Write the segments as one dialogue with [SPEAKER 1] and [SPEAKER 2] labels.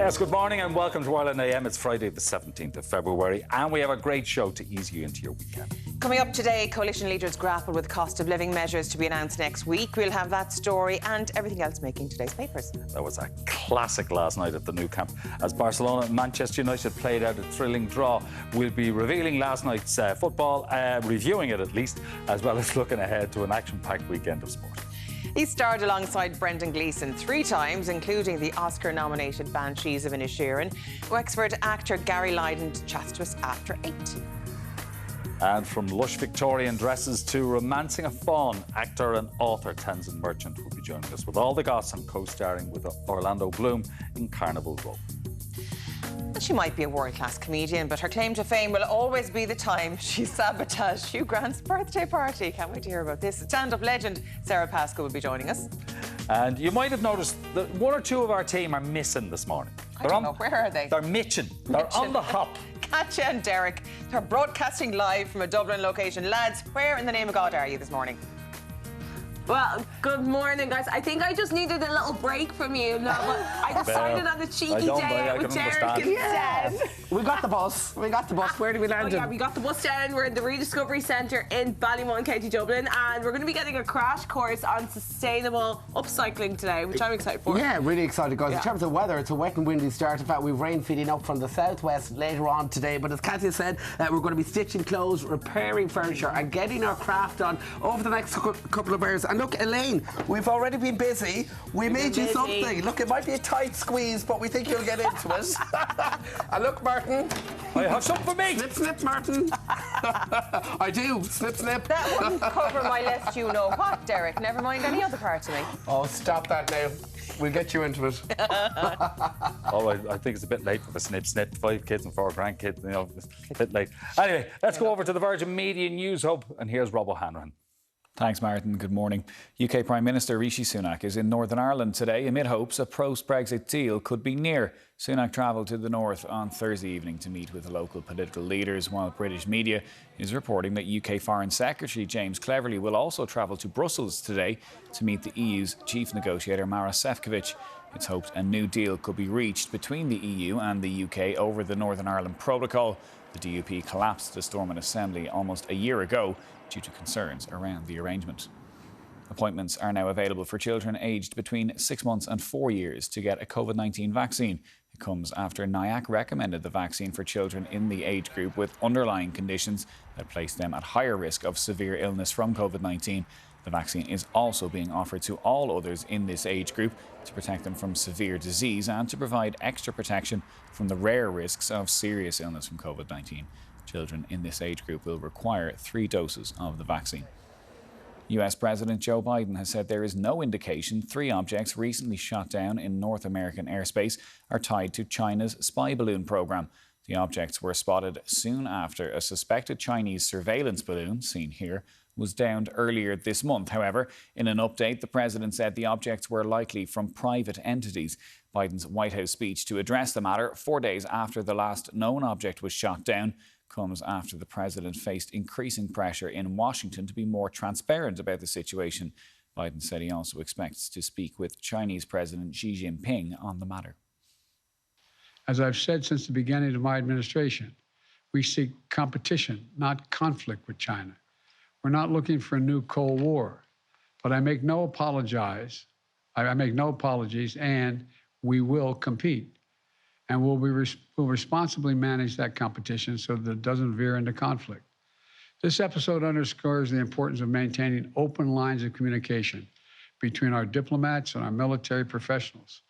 [SPEAKER 1] Yes, good morning and welcome to Ireland AM. It's Friday the 17th of February and we have a great show to ease you into your weekend.
[SPEAKER 2] Coming up today, coalition leaders grapple with cost of living measures to be announced next week. We'll have that story and everything else making today's papers.
[SPEAKER 1] That was a classic last night at the Nou Camp as Barcelona and Manchester United played out a thrilling draw. We'll be revealing last night's football, reviewing it at least, as well as looking ahead to an action-packed weekend of sport.
[SPEAKER 2] He starred alongside Brendan Gleeson 3 times, including the Oscar-nominated Banshees of Inisherin. Wexford actor Gary Lydon chats to us after 8.
[SPEAKER 1] And from lush Victorian dresses to romancing a fawn, actor and author Tamzin Merchant will be joining us with all the goss and co-starring with Orlando Bloom in Carnival role.
[SPEAKER 2] She might be a world-class comedian, but her claim to fame will always be the time she sabotaged Hugh Grant's birthday party. Can't wait to hear about this. Stand-up legend Sara Pascoe will be joining us. And
[SPEAKER 1] you might have noticed that 1 or 2 of our team are missing this morning.
[SPEAKER 2] I don't know. Where are they?
[SPEAKER 1] They're mitching. They're on the hop.
[SPEAKER 2] Katja and Derek, they're broadcasting live from a Dublin location. Lads, where in the name of God are you this morning?
[SPEAKER 3] Well, good morning, guys. I think I just needed a little break from you. No, but I decided on the cheeky day out with Derek instead.
[SPEAKER 4] We got the bus. We got the bus. Where did we land?
[SPEAKER 3] Yeah, we got the bus down. We're in the Rediscovery Centre in Ballymun, County Dublin, and we're going to be getting a crash course on sustainable upcycling today, which I'm excited for.
[SPEAKER 4] Yeah, really excited, guys.
[SPEAKER 3] Yeah.
[SPEAKER 4] In terms of weather, it's a wet and windy start. In fact, we've rain feeding up from the southwest later on today. But as Katja said, we're going to be stitching clothes, repairing furniture, and getting our craft on over the next couple of hours. And look, Elaine, we've already been busy. We made you something. Look, it might be a tight squeeze, but we think you'll get into it. And look, Martin.
[SPEAKER 1] I have something for me.
[SPEAKER 4] Snip, snip, Martin. I do. Snip, snip.
[SPEAKER 2] That wouldn't cover my left you know what, Derek. Never mind any other part of me.
[SPEAKER 4] Oh, stop that now. We'll get you into it.
[SPEAKER 1] I think it's a bit late for the snip. 5 kids and 4 grandkids. You know, it's a bit late. Anyway, let's go over to the Virgin Media News Hub, and here's Rob O'Hanlon.
[SPEAKER 5] Thanks, Martin. Good morning. UK Prime Minister Rishi Sunak is in Northern Ireland today amid hopes a post-Brexit deal could be near. Sunak travelled to the north on Thursday evening to meet with local political leaders, while British media is reporting that UK Foreign Secretary James Cleverly will also travel to Brussels today to meet the EU's chief negotiator Maroš Šefčovič. It's hoped a new deal could be reached between the EU and the UK over the Northern Ireland Protocol. The DUP collapsed the Stormont Assembly almost a year ago due to concerns around the arrangement. Appointments are now available for children aged between 6 months and 4 years to get a COVID-19 vaccine. It comes after NIAC recommended the vaccine for children in the age group with underlying conditions that place them at higher risk of severe illness from COVID-19. The vaccine is also being offered to all others in this age group to protect them from severe disease and to provide extra protection from the rare risks of serious illness from COVID-19. Children in this age group will require 3 doses of the vaccine. US President Joe Biden has said there is no indication 3 objects recently shot down in North American airspace are tied to China's spy balloon program. The objects were spotted soon after a suspected Chinese surveillance balloon, seen here, was downed earlier this month. However, in an update, the president said the objects were likely from private entities. Biden's White House speech to address the matter 4 days after the last known object was shot down comes after the president faced increasing pressure in Washington to be more transparent about the situation. Biden said he also expects to speak with Chinese President Xi Jinping on the matter.
[SPEAKER 6] As I've said since the beginning of my administration, we seek competition, not conflict with China. We're not looking for a new Cold War, but I make no apologies, and we will compete. And we'll responsibly manage that competition so that it doesn't veer into conflict. This episode underscores the importance of maintaining open lines of communication between our diplomats and our military professionals.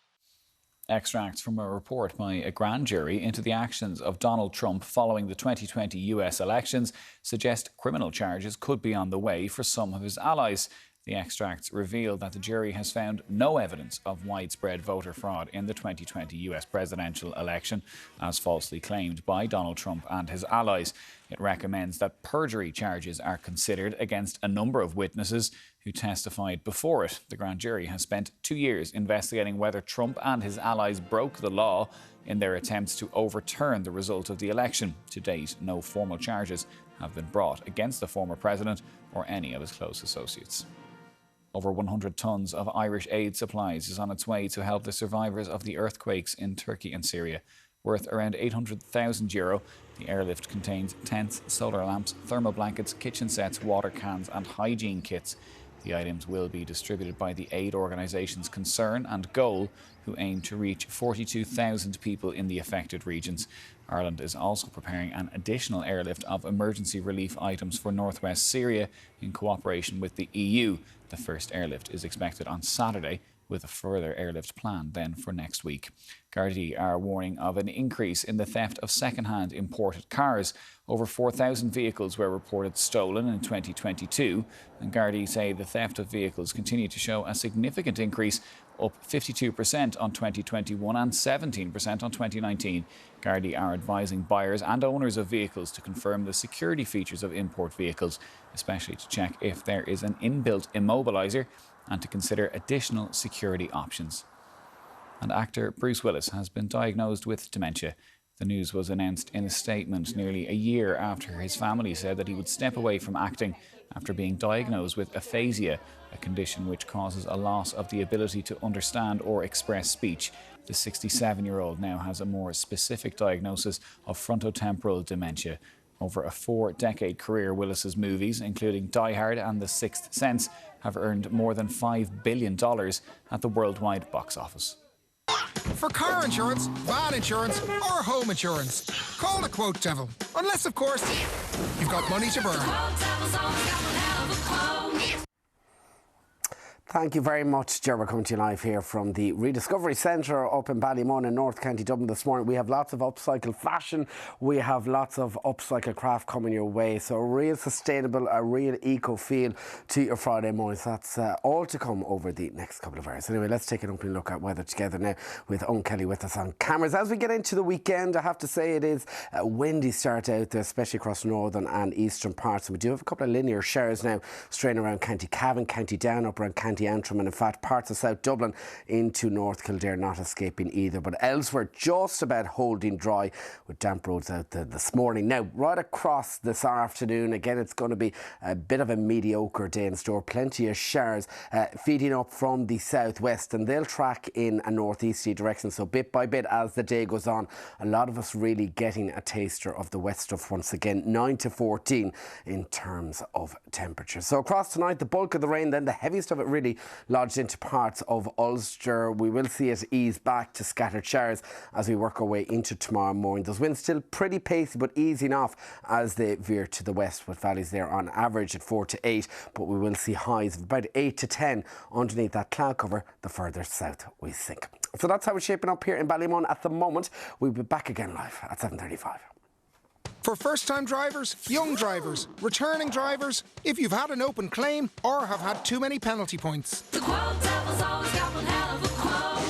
[SPEAKER 5] Extracts from a report by a grand jury into the actions of Donald Trump following the 2020 US elections suggest criminal charges could be on the way for some of his allies. The extracts reveal that the jury has found no evidence of widespread voter fraud in the 2020 US presidential election, as falsely claimed by Donald Trump and his allies. It recommends that perjury charges are considered against a number of witnesses who testified before it. The grand jury has spent 2 years investigating whether Trump and his allies broke the law in their attempts to overturn the result of the election. To date, no formal charges have been brought against the former president or any of his close associates. Over 100 tonnes of Irish aid supplies is on its way to help the survivors of the earthquakes in Turkey and Syria. Worth around €800,000, the airlift contains tents, solar lamps, thermal blankets, kitchen sets, water cans and hygiene kits. The items will be distributed by the aid organisations Concern and Goal, who aim to reach 42,000 people in the affected regions. Ireland is also preparing an additional airlift of emergency relief items for northwest Syria in cooperation with the EU. The first airlift is expected on Saturday, with a further airlift planned then for next week. Gardaí are warning of an increase in the theft of second-hand imported cars. Over 4,000 vehicles were reported stolen in 2022, and Gardaí say the theft of vehicles continue to show a significant increase, up 52% on 2021 and 17% on 2019. Gardaí are advising buyers and owners of vehicles to confirm the security features of import vehicles, especially to check if there is an inbuilt immobiliser and to consider additional security options. And actor Bruce Willis has been diagnosed with dementia. The news was announced in a statement nearly a year after his family said that he would step away from acting after being diagnosed with aphasia, a condition which causes a loss of the ability to understand or express speech. The 67-year-old now has a more specific diagnosis of frontotemporal dementia. Over a 4-decade career, Willis's movies, including Die Hard and The Sixth Sense, have earned more than $5 billion at the worldwide box office.
[SPEAKER 7] For car insurance, van insurance or home insurance, call the Quote Devil. Unless, of course, you've got money to burn.
[SPEAKER 4] Thank you very much, Ger. We're coming to you live here from the Rediscovery Centre up in Ballymun in North County Dublin this morning. We have lots of upcycle fashion. We have lots of upcycle craft coming your way. So a real sustainable, a real eco feel to your Friday mornings. That's all to come over the next couple of hours. Anyway, let's take an opening look at weather together now with Owen Kelly with us on cameras. As we get into the weekend, I have to say it is a windy start out there, especially across northern and eastern parts. And we do have a couple of linear showers now straying around County Cavan, County Down, up around County Antrim, and in fact parts of South Dublin into North Kildare not escaping either, but elsewhere just about holding dry with damp roads out there this morning. Now right across this afternoon, again it's going to be a bit of a mediocre day in store. Plenty of showers feeding up from the southwest, and they'll track in a northeasterly direction, so bit by bit as the day goes on, a lot of us really getting a taster of the wet stuff once again. 9 to 14 in terms of temperature. So across tonight, the bulk of the rain, then the heaviest of it really lodged into parts of Ulster. We will see it ease back to scattered showers as we work our way into tomorrow morning. Those winds still pretty pacey but easing off as they veer to the west, with valleys there on average at 4 to 8, but we will see highs of about 8 to 10 underneath that cloud cover the further south we sink. So that's how it's shaping up here in Ballymun at the moment. We'll be back again live at 7:35.
[SPEAKER 7] For first-time drivers, young drivers, returning drivers, if you've had an open claim or have had too many penalty points.
[SPEAKER 2] The Quote Devil's always got one hell of a quote.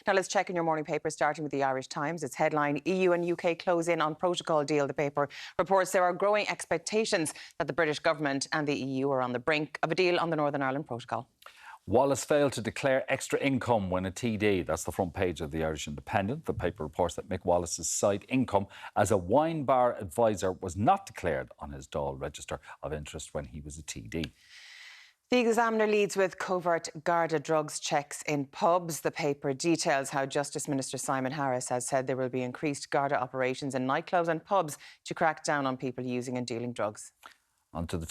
[SPEAKER 2] Now let's check in your morning paper, starting with the Irish Times. Its headline, EU and UK close in on protocol deal. The paper reports there are growing expectations that the British government and the EU are on the brink of a deal on the Northern Ireland Protocol.
[SPEAKER 1] Willis failed to declare extra income when a TD. That's the front page of the Irish Independent. The paper reports that Mick Wallace's side income as a wine bar advisor was not declared on his Dáil register of interest when he was a TD.
[SPEAKER 2] The Examiner leads with covert Garda drugs checks in pubs. The paper details how Justice Minister Simon Harris has said there will be increased Garda operations in nightclubs and pubs to crack down on people using and dealing drugs.
[SPEAKER 1] Onto the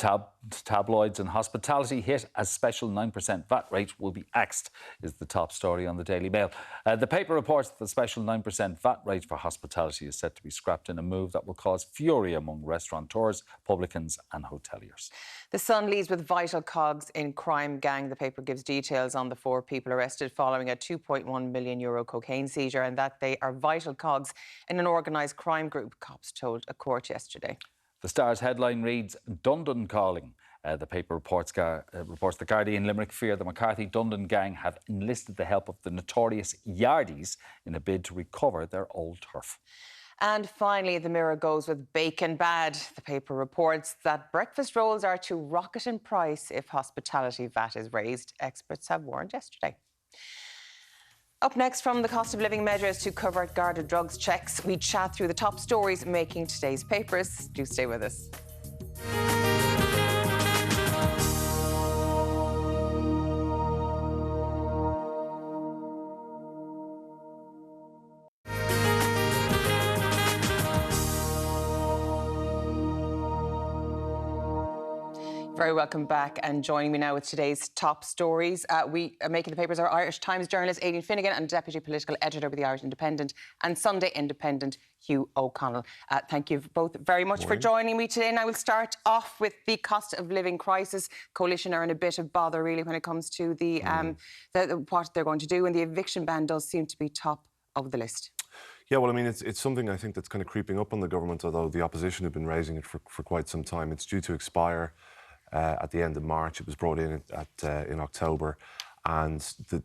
[SPEAKER 1] tabloids, and hospitality hit as special 9% VAT rate will be axed, is the top story on the Daily Mail. The paper reports that the special 9% VAT rate for hospitality is set to be scrapped in a move that will cause fury among restaurateurs, publicans and hoteliers.
[SPEAKER 2] The Sun leads with vital cogs in crime gang. The paper gives details on the 4 people arrested following a €2.1 million cocaine seizure, and that they are vital cogs in an organised crime group, cops told a court yesterday.
[SPEAKER 1] The Star's headline reads, Dundon calling. The paper reports the Gardaí in Limerick fear the McCarthy-Dundon gang have enlisted the help of the notorious Yardies in a bid to recover their old turf.
[SPEAKER 2] And finally, the Mirror goes with bacon bad. The paper reports that breakfast rolls are to rocket in price if hospitality VAT is raised. Experts have warned yesterday. Up next, from the cost of living measures to covert Garda drugs checks, we chat through the top stories making today's papers. Do stay with us. Very welcome back, and joining me now with today's top stories. We are making the papers are Irish Times journalist Aileen Finnegan and Deputy Political Editor with the Irish Independent and Sunday Independent Hugh O'Connell. Thank you both very much for joining me today. Now we'll start off with the cost of living crisis. Coalition are in a bit of bother really when it comes to the what they're going to do, and the eviction ban does seem to be top of the list.
[SPEAKER 8] Yeah, well, I mean, it's something I think that's kind of creeping up on the government, although the opposition have been raising it for quite some time. It's due to expire at the end of March. It was brought in in October. And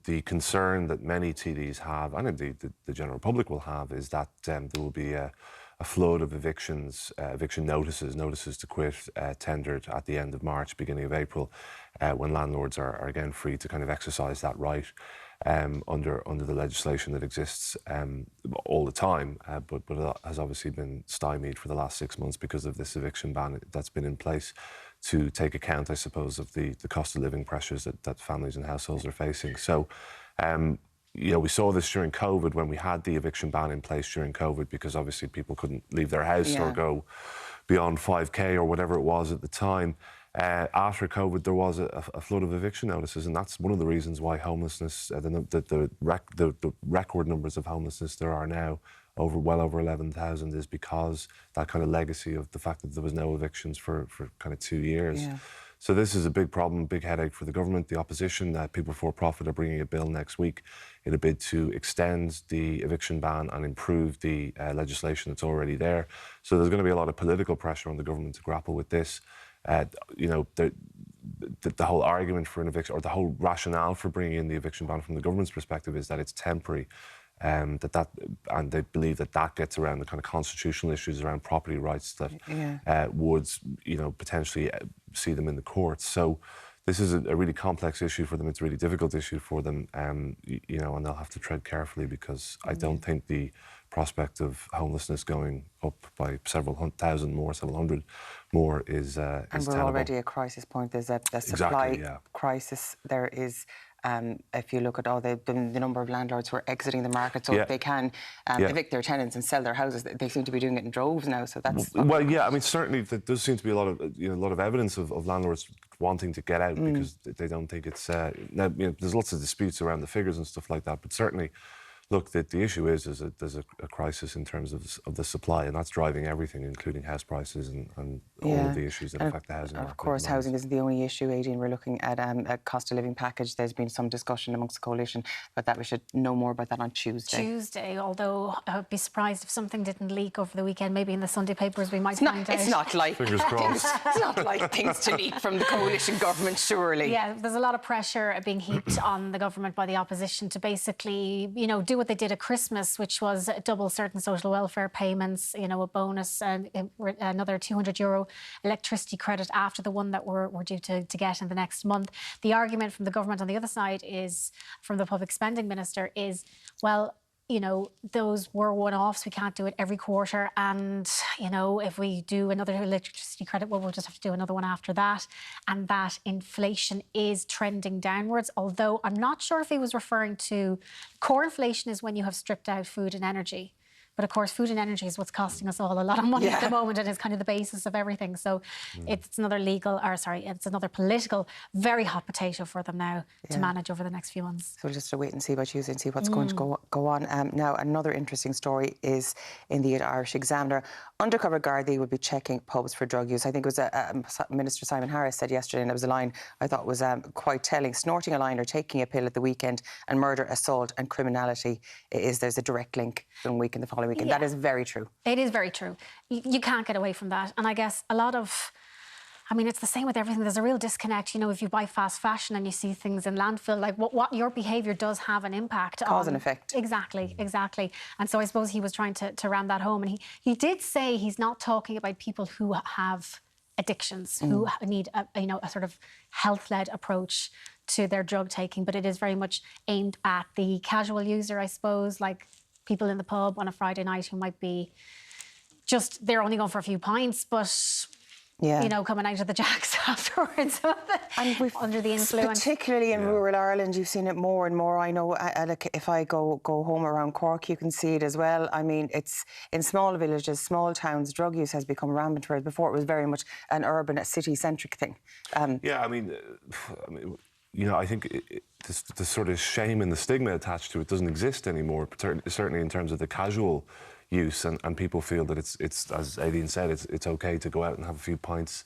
[SPEAKER 8] the concern that many TDs have, and indeed the general public will have, is that there will be a flood of evictions, eviction notices to quit, tendered at the end of March, beginning of April, when landlords are again free to kind of exercise that right. Under the legislation that exists all the time, but it has obviously been stymied for the last 6 months because of this eviction ban that's been in place to take account, I suppose, of the cost of living pressures that families and households are facing. So, you know, we saw this during COVID when we had the eviction ban in place during COVID, because obviously people couldn't leave their house or go beyond 5K or whatever it was at the time. After COVID, there was a flood of eviction notices, and that's one of the reasons why homelessness, the record numbers of homelessness there are now, well over 11,000, is because that kind of legacy of the fact that there was no evictions for kind of 2 years. Yeah. So this is a big problem, big headache for the government. The opposition, People Before Profit, are bringing a bill next week in a bid to extend the eviction ban and improve the legislation that's already there. So there's going to be a lot of political pressure on the government to grapple with this. You know, the whole argument for an eviction, or the whole rationale for bringing in the eviction ban from the government's perspective, is that it's temporary, and they believe that gets around the kind of constitutional issues around property rights that would, you know, potentially see them in the courts. So this is a really complex issue for them. It's a really difficult issue for them, you know, and they'll have to tread carefully, because I don't think the prospect of homelessness going up by several hundred more is
[SPEAKER 2] and we're
[SPEAKER 8] tenable.
[SPEAKER 2] already at crisis point. There's a supply crisis. There is, if you look at all the number of landlords who are exiting the market, so if they can evict their tenants and sell their houses, they seem to be doing it in droves now. So that's
[SPEAKER 8] well, yeah. I mean, certainly there does seem to be a lot of evidence of landlords wanting to get out because they don't think it's. Now, you know, there's lots of disputes around the figures and stuff like that, but certainly. Look, the issue is that there's a crisis in terms of the supply, and that's driving everything, including house prices and all of the issues that affect the housing market.
[SPEAKER 2] Of course, housing isn't the only issue, Aileen. We're looking at a cost of living package. There's been some discussion amongst the coalition about that. We should know more about that on Tuesday.
[SPEAKER 9] Although I would be surprised if something didn't leak over the weekend. Maybe in the Sunday papers we might find out.
[SPEAKER 2] It's not like
[SPEAKER 8] fingers crossed.
[SPEAKER 2] It's not like things to leak from the coalition government, surely.
[SPEAKER 9] Yeah, there's a lot of pressure being heaped on the government by the opposition to basically, you know, do what they did at Christmas, which was double certain social welfare payments, you know, a bonus, and another €200 electricity credit after the one that we're due to get in the next month. The argument from the government on the other side is, from the public spending minister, is, well, you know, those were one-offs. We can't do it every quarter. And, you know, if we do another electricity credit, well, we'll just have to do another one after that. And that inflation is trending downwards, although I'm not sure if he was referring to core inflation is when you have stripped out food and energy. But of course, food and energy is what's costing us all a lot of money at the moment, and is kind of the basis of everything. So it's another it's another political, very hot potato for them now to manage over the next few months.
[SPEAKER 2] So we'll just wait and see by Tuesday and see what's going to go on. Now, another interesting story is in the Irish Examiner. Undercover Gardaí will be checking pubs for drug use. I think it was Minister Simon Harris said yesterday, and it was a line I thought was quite telling. Snorting a line or taking a pill at the weekend and murder, assault and criminality there's a direct link from week in the following weekend. That is very true.
[SPEAKER 9] It is very true. You can't get away from that. And I guess a lot of... I mean, it's the same with everything. There's a real disconnect. You know, if you buy fast fashion and you see things in landfill, like what your behaviour does have an impact on...
[SPEAKER 2] Cause and effect.
[SPEAKER 9] Exactly. And so I suppose he was trying to ram that home. And he did say he's not talking about people who have addictions, who need a sort of health-led approach to their drug taking, but it is very much aimed at the casual user, I suppose, like people in the pub on a Friday night who might be they're only going for a few pints, but you know, coming out of the jacks afterwards under the influence.
[SPEAKER 2] Particularly in rural Ireland, you've seen it more and more. I know, like, if I go home around Cork, you can see it as well. I mean, it's in small villages, small towns, drug use has become rampant, whereas before it was very much an urban, city-centric thing.
[SPEAKER 8] Yeah, I mean, you know, I think the sort of shame and the stigma attached to it doesn't exist anymore, certainly in terms of the casual use, and people feel that it's as Aileen said, it's okay to go out and have a few pints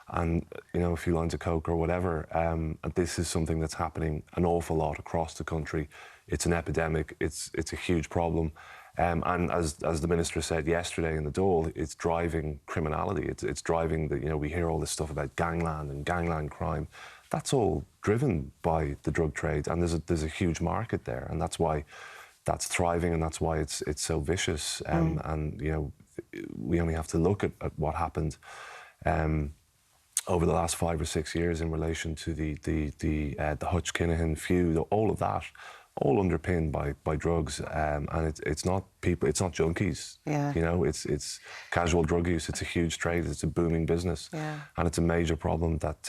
[SPEAKER 8] and, you know, a few lines of coke or whatever. And this is something that's happening an awful lot across the country. It's an epidemic. It's a huge problem. And as the Minister said yesterday in the Dáil, it's driving criminality. It's driving the, you know, we hear all this stuff about gangland and gangland crime. That's all driven by the drug trade, and there's a huge market there, and that's why that's thriving, and that's why it's so vicious. And you know, we only have to look at what happened over the last 5 or 6 years in relation to the Hutch Kinahan feud, all of that, all underpinned by drugs, and it's not people, it's not junkies.
[SPEAKER 2] Yeah.
[SPEAKER 8] You know, it's casual drug use. It's a huge trade. It's a booming business, and it's a major problem. That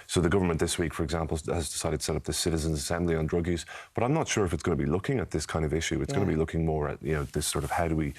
[SPEAKER 8] so the government this week, for example, has decided to set up the Citizens' Assembly on drug use. But I'm not sure if it's going to be looking at this kind of issue. It's going to be looking more at, you know, this sort of how do we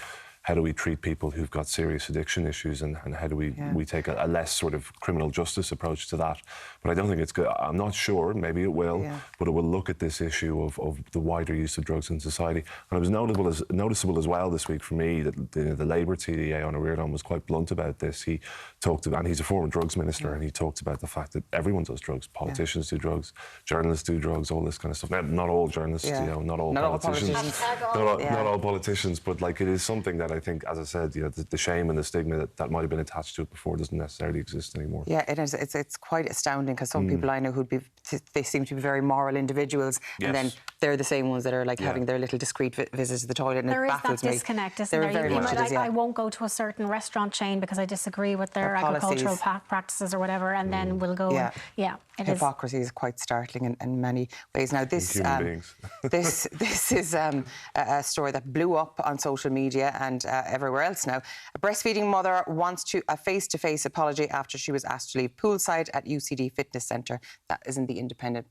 [SPEAKER 8] treat people who've got serious addiction issues, and how do we take a less sort of criminal justice approach to that. But I don't think it's good. I'm not sure, maybe it will, but it will look at this issue of the wider use of drugs in society. And it was noticeable as well this week for me that the Labour TDA, Fiona Uyema, was quite blunt about this. He talked about, and he's a former drugs minister, and he talked about the fact that everyone does drugs. Politicians do drugs, journalists do drugs, all this kind of stuff. Now, not all journalists, you know, not all politicians. Not all politicians, but like, it is something that I think, as I said, you know, the shame and the stigma that might have been attached to it before doesn't necessarily exist anymore.
[SPEAKER 2] Yeah, it is. It's quite astounding, because some people I know they seem to be very moral individuals, and then they're the same ones that are like having their little discreet visits to the toilet, and
[SPEAKER 9] there
[SPEAKER 2] it baffles me.
[SPEAKER 9] There is that disconnect, isn't there?
[SPEAKER 2] Very much
[SPEAKER 9] I won't go to a certain restaurant chain because I disagree with their agricultural practices or whatever, and then we'll go.
[SPEAKER 2] Hypocrisy is quite startling in many ways. Now, this this is a story that blew up on social media and everywhere else now. A breastfeeding mother wants a face-to-face apology after she was asked to leave poolside at UCD Fitness Centre. That is in the Independent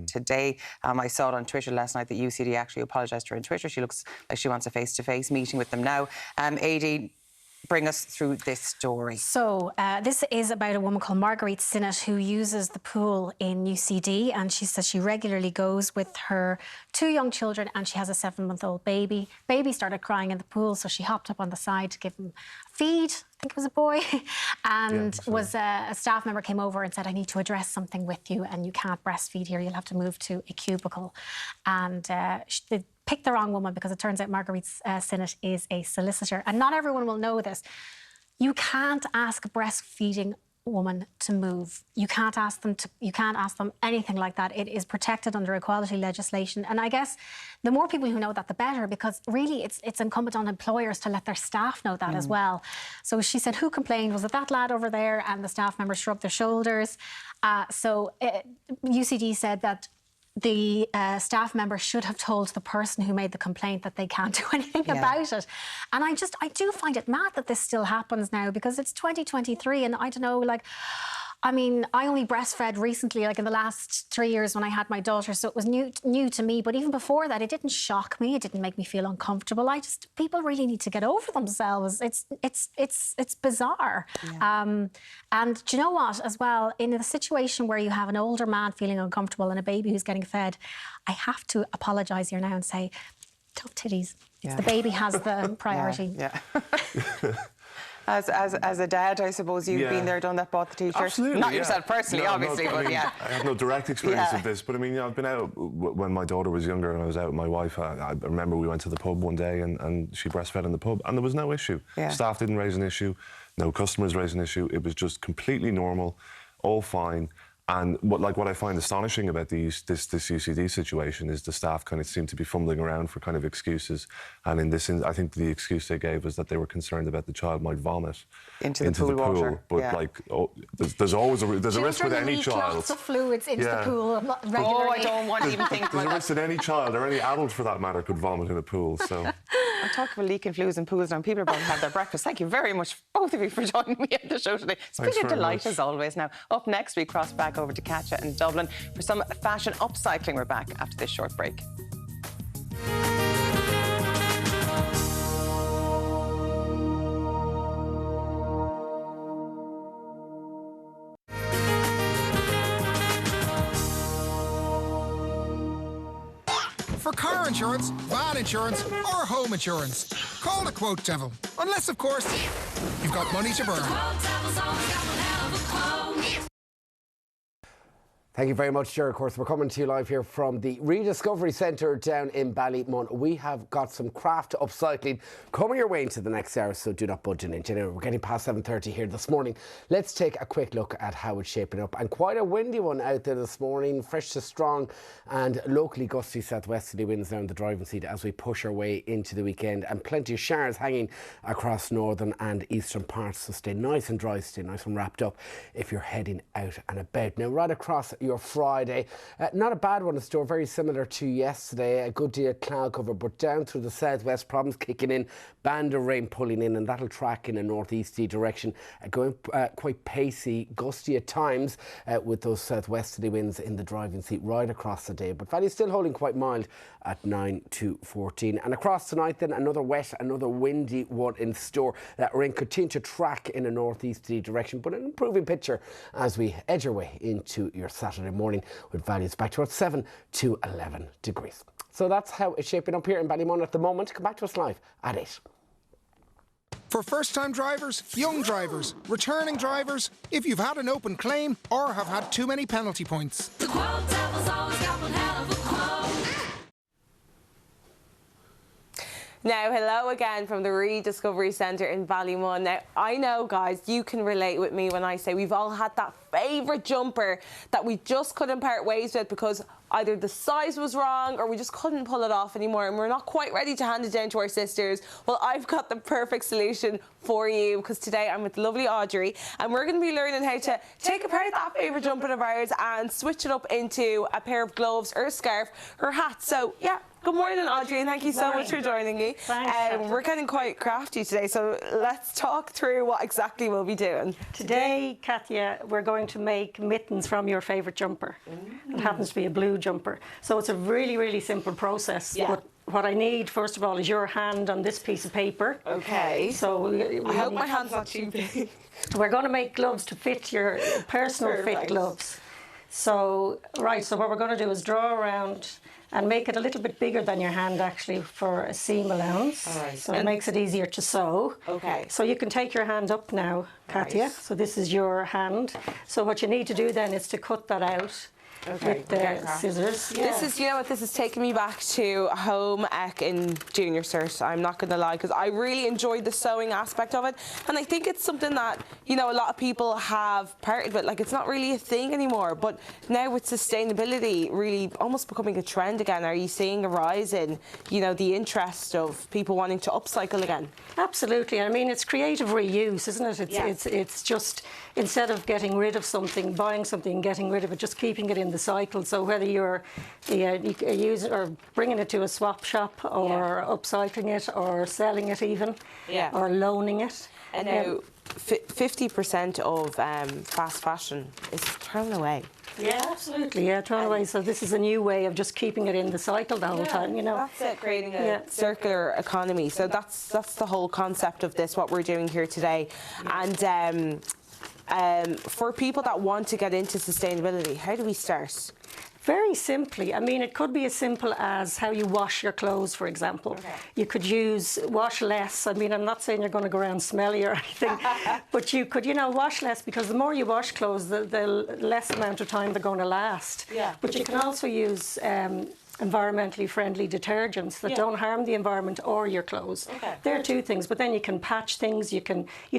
[SPEAKER 2] today. I saw it on Twitter last night that UCD actually apologised to her on Twitter. She looks like she wants a face-to-face meeting with them now. AD, bring us through this story.
[SPEAKER 9] So this is about a woman called Marguerite Sinnott who uses the pool in UCD, and she says she regularly goes with her 2 young children, and she has a 7-month-old baby. Baby started crying in the pool, so she hopped up on the side to give him a feed. I think it was a boy, and a staff member came over and said, I need to address something with you, and you can't breastfeed here, you'll have to move to a cubicle. And they picked the wrong woman, because it turns out Marguerite Sinnott is a solicitor, and not everyone will know this. You can't ask a breastfeeding woman to move. You can't ask them anything like that. It is protected under equality legislation, and I guess the more people who know that, the better, because really it's incumbent on employers to let their staff know that as well. So she said, who complained? Was it that lad over there? And the staff members shrugged their shoulders. So UCD said that the staff member should have told the person who made the complaint that they can't do anything about it. And I do find it mad that this still happens now, because it's 2023, and I don't know, like, I mean, I only breastfed recently, like in the last 3 years when I had my daughter, so it was new to me. But even before that, it didn't shock me. It didn't make me feel uncomfortable. People really need to get over themselves. It's bizarre. Yeah. And do you know what? As well, in a situation where you have an older man feeling uncomfortable and a baby who's getting fed, I have to apologise here now and say, tough titties. Yeah. The baby has the priority.
[SPEAKER 2] Yeah. As a dad, I suppose you've been there, done that, bought the T-shirt.
[SPEAKER 8] Absolutely,
[SPEAKER 2] Not yourself personally, obviously, but
[SPEAKER 8] I have no direct experience of this, but I mean, I've been out when my daughter was younger, and I was out with my wife. I remember we went to the pub one day, and she breastfed in the pub, and there was no issue. Yeah. Staff didn't raise an issue, no customers raised an issue. It was just completely normal, all fine. And what I find astonishing about this UCD situation is the staff kind of seem to be fumbling around for kind of excuses. And in this, I think the excuse they gave was that they were concerned about the child might vomit into the pool. Water. But like, there's always a risk with any child.
[SPEAKER 9] Lots of fluids into the pool regularly.
[SPEAKER 2] Oh, I don't want to even think about that.
[SPEAKER 8] There's a risk that any child, or any adult for that matter, could vomit in a pool. So.
[SPEAKER 2] I'm talking about leaking flues and poos now. People are about to have their breakfast. Thank you very much, both of you, for joining me at the show today. It's been a delight as always. Now, up next, we cross back over to Katja in Dublin for some fashion upcycling. We're back after this short break.
[SPEAKER 7] For car insurance, van insurance, or home insurance, call the Quote Devil. Unless, of course, you've got money to burn.
[SPEAKER 4] Thank you very much, Ger. Of course, we're coming to you live here from the Rediscovery Centre down in Ballymun. We have got some craft upcycling coming your way into the next hour, so do not budge an inch. Anyway, we're getting past 7:30 here this morning. Let's take a quick look at how it's shaping up. And quite a windy one out there this morning, fresh to strong and locally gusty southwesterly winds down the driving seat as we push our way into the weekend. And plenty of showers hanging across northern and eastern parts, so stay nice and dry, stay nice and wrapped up if you're heading out and about. Now, right across your Friday, not a bad one in store, very similar to yesterday. A good deal of cloud cover, but down through the southwest, problems kicking in, band of rain pulling in, and that'll track in a northeasterly direction, going quite pacey, gusty at times, with those southwesterly winds in the driving seat right across the day. But Valley's still holding quite mild at 9 to 14. And across tonight then, another wet, another windy one in store. That rain continue to track in a northeasterly direction, but an improving picture as we edge our way into your Saturday morning, with values back towards 7 to 11 degrees. So that's how it's shaping up here in Ballymun at the moment. Come back to us live at 8.
[SPEAKER 7] For first-time drivers, young drivers, returning drivers, if you've had an open claim or have had too many penalty points.
[SPEAKER 10] The Quote Devil's always got one hell of a quote.
[SPEAKER 3] Now, hello again from the Rediscovery Centre in Ballymun. Now, I know, guys, you can relate with me when I say we've all had that favourite jumper that we just couldn't part ways with because either the size was wrong or we just couldn't pull it off anymore and we're not quite ready to hand it down to our sisters. Well, I've got the perfect solution for you because today I'm with lovely Audrey and we're going to be learning how to take apart that favourite jumper of ours and switch it up into a pair of gloves or a scarf or hat. So, yeah. Good morning, Audrey, and thank you so much for joining me.
[SPEAKER 11] Thanks.
[SPEAKER 3] We're getting quite crafty today, so let's talk through what exactly we'll be doing.
[SPEAKER 11] Today, Katja, we're going to make mittens from your favourite jumper. It happens to be a blue jumper. So it's a really, really simple process.
[SPEAKER 3] Yeah.
[SPEAKER 11] But what I need, first of all, is your hand on this piece of paper.
[SPEAKER 3] Okay.
[SPEAKER 11] So
[SPEAKER 3] I hope my hand's not too big.
[SPEAKER 11] We're going to make gloves to fit your personal fit gloves. So, right, so what we're going to do is draw around and make it a little bit bigger than your hand actually for a seam allowance.
[SPEAKER 3] All right.
[SPEAKER 11] So it makes it easier to sew.
[SPEAKER 3] Okay.
[SPEAKER 11] So you can take your hand up now, Katja.
[SPEAKER 3] Right.
[SPEAKER 11] So this is your hand. So what you need to do then is to cut that out.
[SPEAKER 3] Okay.
[SPEAKER 11] With the scissors. Yeah.
[SPEAKER 3] This is, you know what, this is taking me back to home ec in junior cert. I'm not going to lie, because I really enjoyed the sewing aspect of it. And I think it's something that, you know, a lot of people have parted with. Like, it's not really a thing anymore. But now with sustainability really almost becoming a trend again, are you seeing a rise in, you know, the interest of people wanting to upcycle again?
[SPEAKER 11] Absolutely. I mean, it's creative reuse, isn't it? It's just, instead of getting rid of something, buying something, getting rid of it, just keeping it in the cycle. So whether you're using or bringing it to a swap shop or upcycling it or selling it even or loaning it.
[SPEAKER 3] And now 50% of fast fashion is thrown away.
[SPEAKER 11] Yeah, absolutely. Yeah, thrown away. So this is a new way of just keeping it in the cycle the whole time, you know.
[SPEAKER 3] That's it, creating a circular economy. So that's the whole concept of this, what we're doing here today. And for people that want to get into sustainability, how do we start?
[SPEAKER 11] Very simply. I mean, it could be as simple as how you wash your clothes, for example. Okay. You could wash less. I mean, I'm not saying you're going to go around smelly or anything, but you could, you know, wash less, because the more you wash clothes, the less amount of time they're going to last. Yeah. But you can also use environmentally friendly detergents that don't harm the environment or your clothes. Okay. There are two things, but then you can patch things. You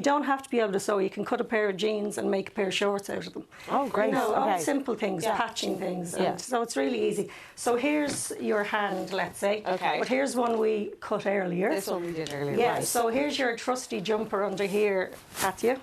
[SPEAKER 11] don't have to be able to sew. You can cut a pair of jeans and make a pair of shorts out of them.
[SPEAKER 3] Oh, great.
[SPEAKER 11] You know, all simple things, patching things. And so it's really easy. So here's your hand, let's say. Okay. But here's one we cut earlier.
[SPEAKER 3] This one we did earlier.
[SPEAKER 11] Yeah,
[SPEAKER 3] right.
[SPEAKER 11] so here's your trusty jumper under here, Katja.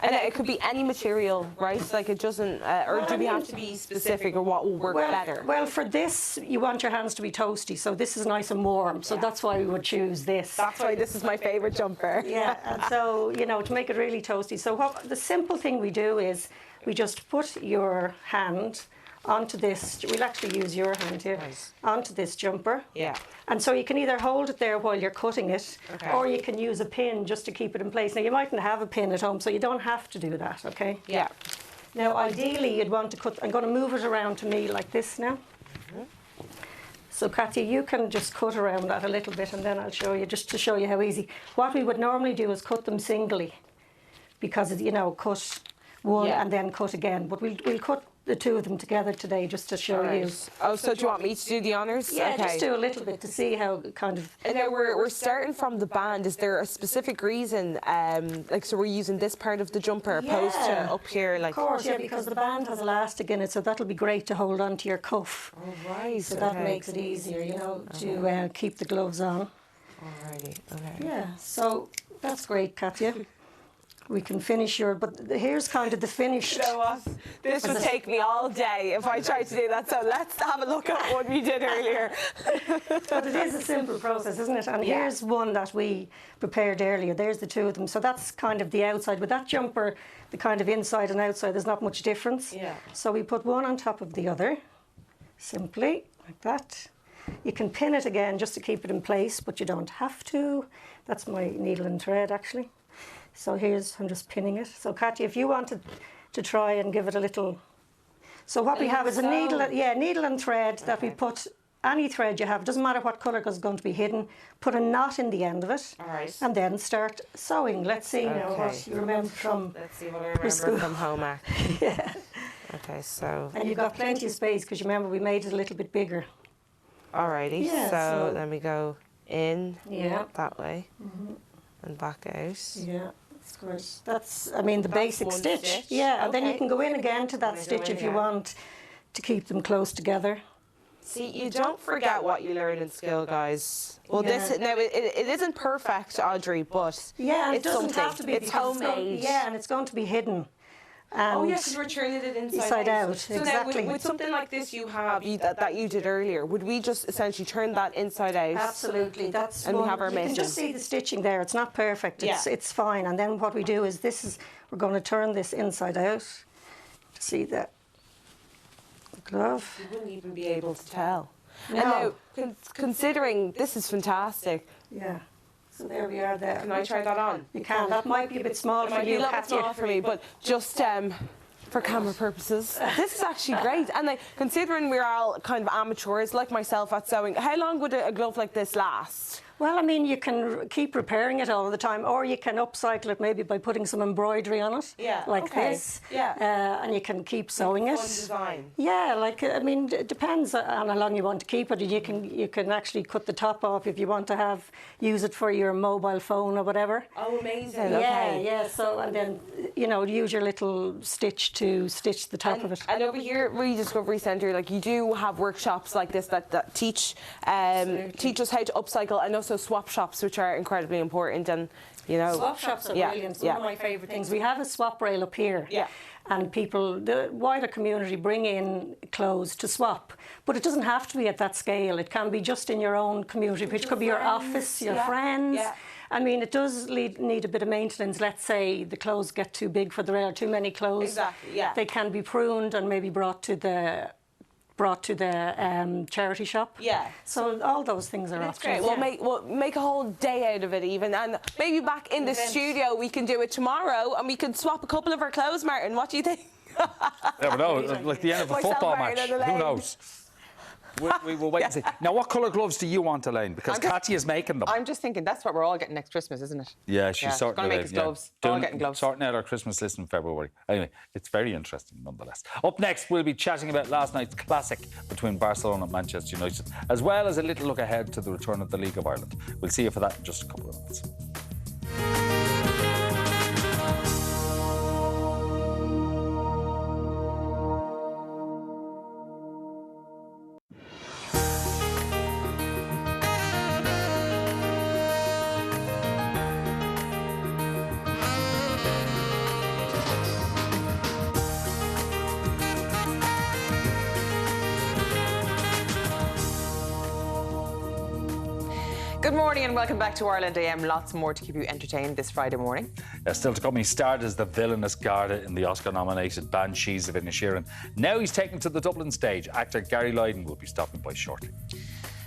[SPEAKER 3] And it could be any material, right? Like it doesn't, or do we have to be specific or what will work better?
[SPEAKER 11] Well, for this, you want your hands to be toasty, so this is nice and warm, so that's why we would choose this.
[SPEAKER 3] That's why this is my favourite jumper.
[SPEAKER 11] Yeah, and so, you know, to make it really toasty. So what the simple thing we do is we just put your hand onto this, we'll actually use your hand here, onto this jumper.
[SPEAKER 3] Yeah.
[SPEAKER 11] And so you can either hold it there while you're cutting it, or you can use a pin just to keep it in place. Now, you mightn't have a pin at home, so you don't have to do that, okay?
[SPEAKER 3] Yeah.
[SPEAKER 11] Now, ideally, you'd want to cut, I'm going to move it around to me like this now. So, Katja, you can just cut around that a little bit, and then I'll show you, just to show you how easy. What we would normally do is cut them singly, because, you know, cut one and then cut again. But we'll cut the two of them together today just to show you.
[SPEAKER 3] Oh, so do you want me to do the honours?
[SPEAKER 11] Yeah, just do a little bit to see how kind of...
[SPEAKER 3] And now we're starting from the band. Is there a specific reason, like, so we're using this part of the jumper opposed to up here? Like,
[SPEAKER 11] of course, yeah, because the band has elastic in it, so that'll be great to hold on to your cuff.
[SPEAKER 3] Oh, right.
[SPEAKER 11] So that makes it easier, you know, to keep the gloves on.
[SPEAKER 3] Alrighty, okay.
[SPEAKER 11] Yeah, so that's great, Katja. We can finish your, but here's kind of the finished.
[SPEAKER 3] You know what? This would take me all day if I tried to do that. So let's have a look at what we did earlier.
[SPEAKER 11] But it is a simple process, isn't it? And here's one that we prepared earlier. There's the two of them. So that's kind of the outside. With that jumper, the kind of inside and outside, there's not much difference.
[SPEAKER 3] Yeah.
[SPEAKER 11] So we put one on top of the other, simply like that. You can pin it again just to keep it in place, but you don't have to. That's my needle and thread, actually. So here's, I'm just pinning it. So Katja, if you wanted to try and give it a little... So what we have is a needle, needle and thread that we put, any thread you have, it doesn't matter what colour because it's going to be hidden, put a knot in the end of it, and then start sewing. Let's see now what you remember from...
[SPEAKER 3] Let's see what I remember from home ec.
[SPEAKER 11] Yeah.
[SPEAKER 3] Okay, so...
[SPEAKER 11] And you've got plenty of space because you remember we made it a little bit bigger.
[SPEAKER 3] Alrighty,
[SPEAKER 11] Yeah,
[SPEAKER 3] so
[SPEAKER 11] so-
[SPEAKER 3] then we go in that way and back out.
[SPEAKER 11] Yeah. Of course, that's, I mean, the basic
[SPEAKER 3] one
[SPEAKER 11] stitch.
[SPEAKER 3] stitch.
[SPEAKER 11] Yeah, and then you
[SPEAKER 3] Okay.
[SPEAKER 11] can go in again to that stitch if you want to keep them close together.
[SPEAKER 3] See, you don't forget what you learn in school, guys. Well, this now it isn't perfect, Audrey, but
[SPEAKER 11] Yeah, and
[SPEAKER 3] it's
[SPEAKER 11] it doesn't
[SPEAKER 3] something.
[SPEAKER 11] have to be
[SPEAKER 3] It's
[SPEAKER 11] because
[SPEAKER 3] homemade.
[SPEAKER 11] and it's going to be hidden. And
[SPEAKER 3] Oh, yes, because we're turning it
[SPEAKER 11] inside out,
[SPEAKER 3] So
[SPEAKER 11] exactly.
[SPEAKER 3] now, with something like this you have that you did earlier, would we just essentially turn that inside out?
[SPEAKER 11] Absolutely, that's
[SPEAKER 3] And we
[SPEAKER 11] one-
[SPEAKER 3] have our
[SPEAKER 11] you can
[SPEAKER 3] message.
[SPEAKER 11] just see the stitching there. It's not perfect. It's fine. And then what we do is we're going to turn this inside out to see the glove.
[SPEAKER 3] You wouldn't even be able to tell.
[SPEAKER 11] No.
[SPEAKER 3] And now, considering this is fantastic.
[SPEAKER 11] Yeah. So there we are there.
[SPEAKER 3] Can I try that on?
[SPEAKER 11] You can. That might be a bit small
[SPEAKER 3] It
[SPEAKER 11] for
[SPEAKER 3] might be
[SPEAKER 11] you,
[SPEAKER 3] a little bit
[SPEAKER 11] Katja.
[SPEAKER 3] small for me, but just for camera purposes. This is actually great. And like, considering we're all kind of amateurs, like myself at sewing, how long would a glove like this last?
[SPEAKER 11] Well, I mean, you can keep repairing it all the time, or you can upcycle it maybe by putting some embroidery on it, like this.
[SPEAKER 3] Yeah.
[SPEAKER 11] And you can keep sewing it.
[SPEAKER 3] Fun design.
[SPEAKER 11] Yeah, like, I mean, it depends on how long you want to keep it. You can actually cut the top off if you want to use it for your mobile phone or whatever.
[SPEAKER 3] Oh, amazing.
[SPEAKER 11] Yeah,
[SPEAKER 3] Okay.
[SPEAKER 11] yeah. So, and then, you know, use your little stitch to stitch the top of it.
[SPEAKER 3] And over here at Rediscovery Centre, like, you do have workshops like this that teach us how to upcycle, and also swap shops, which are incredibly important. And you know,
[SPEAKER 11] Swap shops are brilliant. It's one of my favourite things. We have a swap rail up here.
[SPEAKER 3] Yeah.
[SPEAKER 11] And people, the wider community, bring in clothes to swap. But it doesn't have to be at that scale. It can be just in your own community, which could be your office, your friends.
[SPEAKER 3] Yeah.
[SPEAKER 11] I mean, it does need a bit of maintenance. Let's say the clothes get too big for the rail, too many clothes.
[SPEAKER 3] Exactly, yeah.
[SPEAKER 11] They can be pruned and maybe brought to the charity shop.
[SPEAKER 3] Yeah.
[SPEAKER 11] So all those things are
[SPEAKER 3] That's
[SPEAKER 11] options.
[SPEAKER 3] great. We'll make a whole day out of it even, and maybe back in the studio we can do it tomorrow, and we can swap a couple of our clothes, Martin. What do you think?
[SPEAKER 1] Never know. Like the end of a
[SPEAKER 3] Myself,
[SPEAKER 1] football
[SPEAKER 3] Martin,
[SPEAKER 1] match.
[SPEAKER 3] and Elaine.
[SPEAKER 1] Who knows? We will wait and see. Now, what colour gloves do you want, Elaine? Because Katja is making them.
[SPEAKER 2] I'm just thinking that's what we're all getting next Christmas, isn't it?
[SPEAKER 1] Yeah, she's sorting
[SPEAKER 2] gonna
[SPEAKER 1] it
[SPEAKER 2] make
[SPEAKER 1] out,
[SPEAKER 2] us gloves. All getting gloves.
[SPEAKER 1] Sorting out our Christmas list in February. Anyway, it's very interesting nonetheless. Up next, we'll be chatting about last night's classic between Barcelona and Manchester United, as well as a little look ahead to the return of the League of Ireland. We'll see you for that in just a couple of minutes.
[SPEAKER 2] Good morning and welcome back to Ireland AM. Lots more to keep you entertained this Friday morning.
[SPEAKER 1] Still to come, he starred as the villainous Garda in the Oscar-nominated Banshees of Inisherin. Now he's taken to the Dublin stage. Actor Gary Lydon will be stopping by shortly.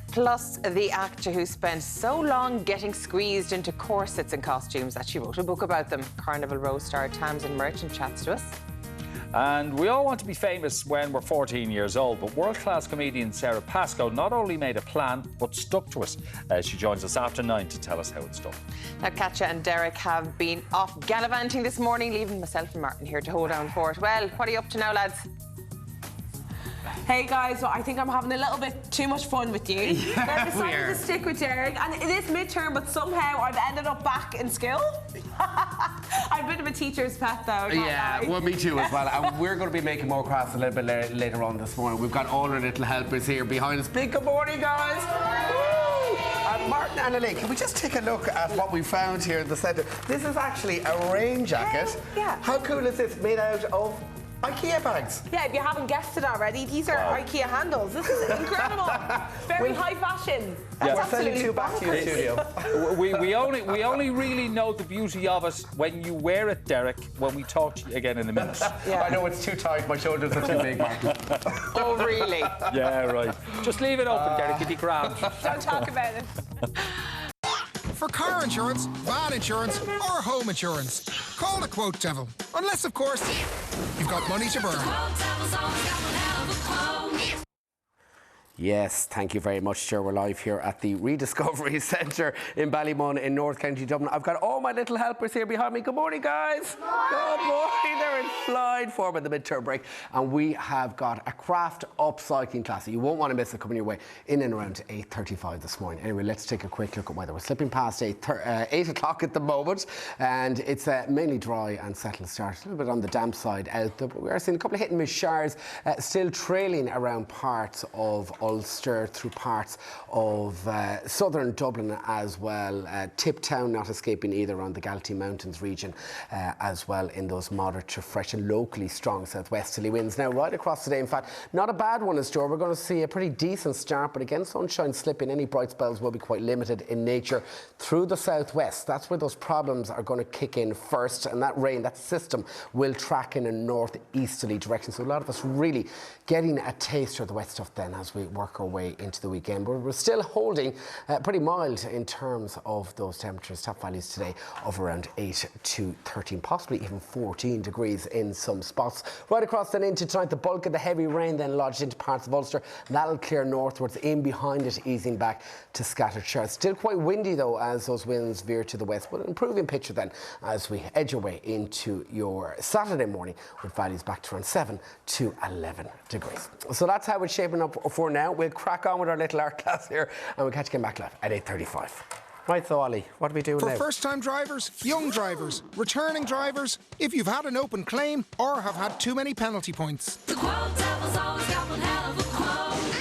[SPEAKER 2] Plus, the actor who spent so long getting squeezed into corsets and costumes that she wrote a book about them. Carnival Rose star Tamzin Merchant chats to us.
[SPEAKER 1] And we all want to be famous when we're 14 years old, but world-class comedian Sara Pascoe not only made a plan, but stuck to it. She joins us after 9 to tell us how it's done.
[SPEAKER 2] Now, Katja and Derek have been off gallivanting this morning, leaving myself and Martin here to hold down for it. Well, what are you up to now, lads?
[SPEAKER 3] Hey guys, well, I think I'm having a little bit too much fun with you.
[SPEAKER 4] Yeah,
[SPEAKER 3] I decided to stick with Derek, and it is midterm, but somehow I've ended up back in school. I'm a bit of a teacher's pet, though.
[SPEAKER 4] Yeah, well, me too as well. And we're going to be making more crafts a little bit later on this morning. We've got all our little helpers here behind us. Big good morning, guys. Martin and Elaine, can we just take a look at what we found here in the centre? This is actually a rain jacket.
[SPEAKER 3] Yeah.
[SPEAKER 4] How cool is this? Made out of IKEA bags.
[SPEAKER 3] Yeah, if you haven't guessed it already, these are IKEA handles. This is incredible. Very high fashion.
[SPEAKER 4] We're sending two back to your studio.
[SPEAKER 1] we only really know the beauty of it when you wear it, Derek, when we talk to you again in a minute.
[SPEAKER 4] Yeah. I know it's too tight, my shoulders are too big, Martin.
[SPEAKER 2] Oh, really?
[SPEAKER 1] Yeah, right. Just leave it open, Derek, it'd be grand.
[SPEAKER 3] Don't talk about it.
[SPEAKER 7] For car insurance, van insurance, or home insurance, call the Quote Devil. Unless, of course, you've got money to burn.
[SPEAKER 4] Yes, thank you very much, sure. We're live here at the Rediscovery Centre in Ballymun in North County Dublin. I've got all my little helpers here behind me. Good morning, guys. Good morning. They're in flying form at the midterm break. And we have got a craft upcycling class. You won't want to miss it coming your way in and around 8:35 this morning. Anyway, let's take a quick look at weather. We're slipping past 8 o'clock at the moment, and it's mainly dry and settled start. A little bit on the damp side out there, but we are seeing a couple of hit and miss showers still trailing around parts of Ulster, through parts of southern Dublin as well. Tiptown not escaping either on the Gaiety Mountains region, as well in those moderate to fresh and locally strong southwesterly winds. Now right across today, in fact, not a bad one in store. We're going to see a pretty decent start, but again, sunshine slipping. Any bright spells will be quite limited in nature through the southwest. That's where those problems are going to kick in first, and that rain, that system will track in a northeasterly direction. So a lot of us really getting a taste of the wet stuff then as we work our way into the weekend. But we're still holding pretty mild in terms of those temperatures. Top values today of around 8 to 13, possibly even 14 degrees in some spots. Right across then into tonight, the bulk of the heavy rain then lodged into parts of Ulster. That'll clear northwards, in behind it, easing back to scattered showers. Still quite windy though as those winds veer to the west, but an improving picture then as we edge our way into your Saturday morning with values back to around 7 to 11 degrees. So that's how it's shaping up for now. We'll crack on with our little art class here and we'll catch you back live at 8:35. Right, so Ollie, what are we doing
[SPEAKER 7] For
[SPEAKER 4] now?
[SPEAKER 7] first-time drivers, young drivers, returning drivers, if you've had an open claim or have had too many penalty points.
[SPEAKER 10] The Quote Devil's always got one hell of a quote.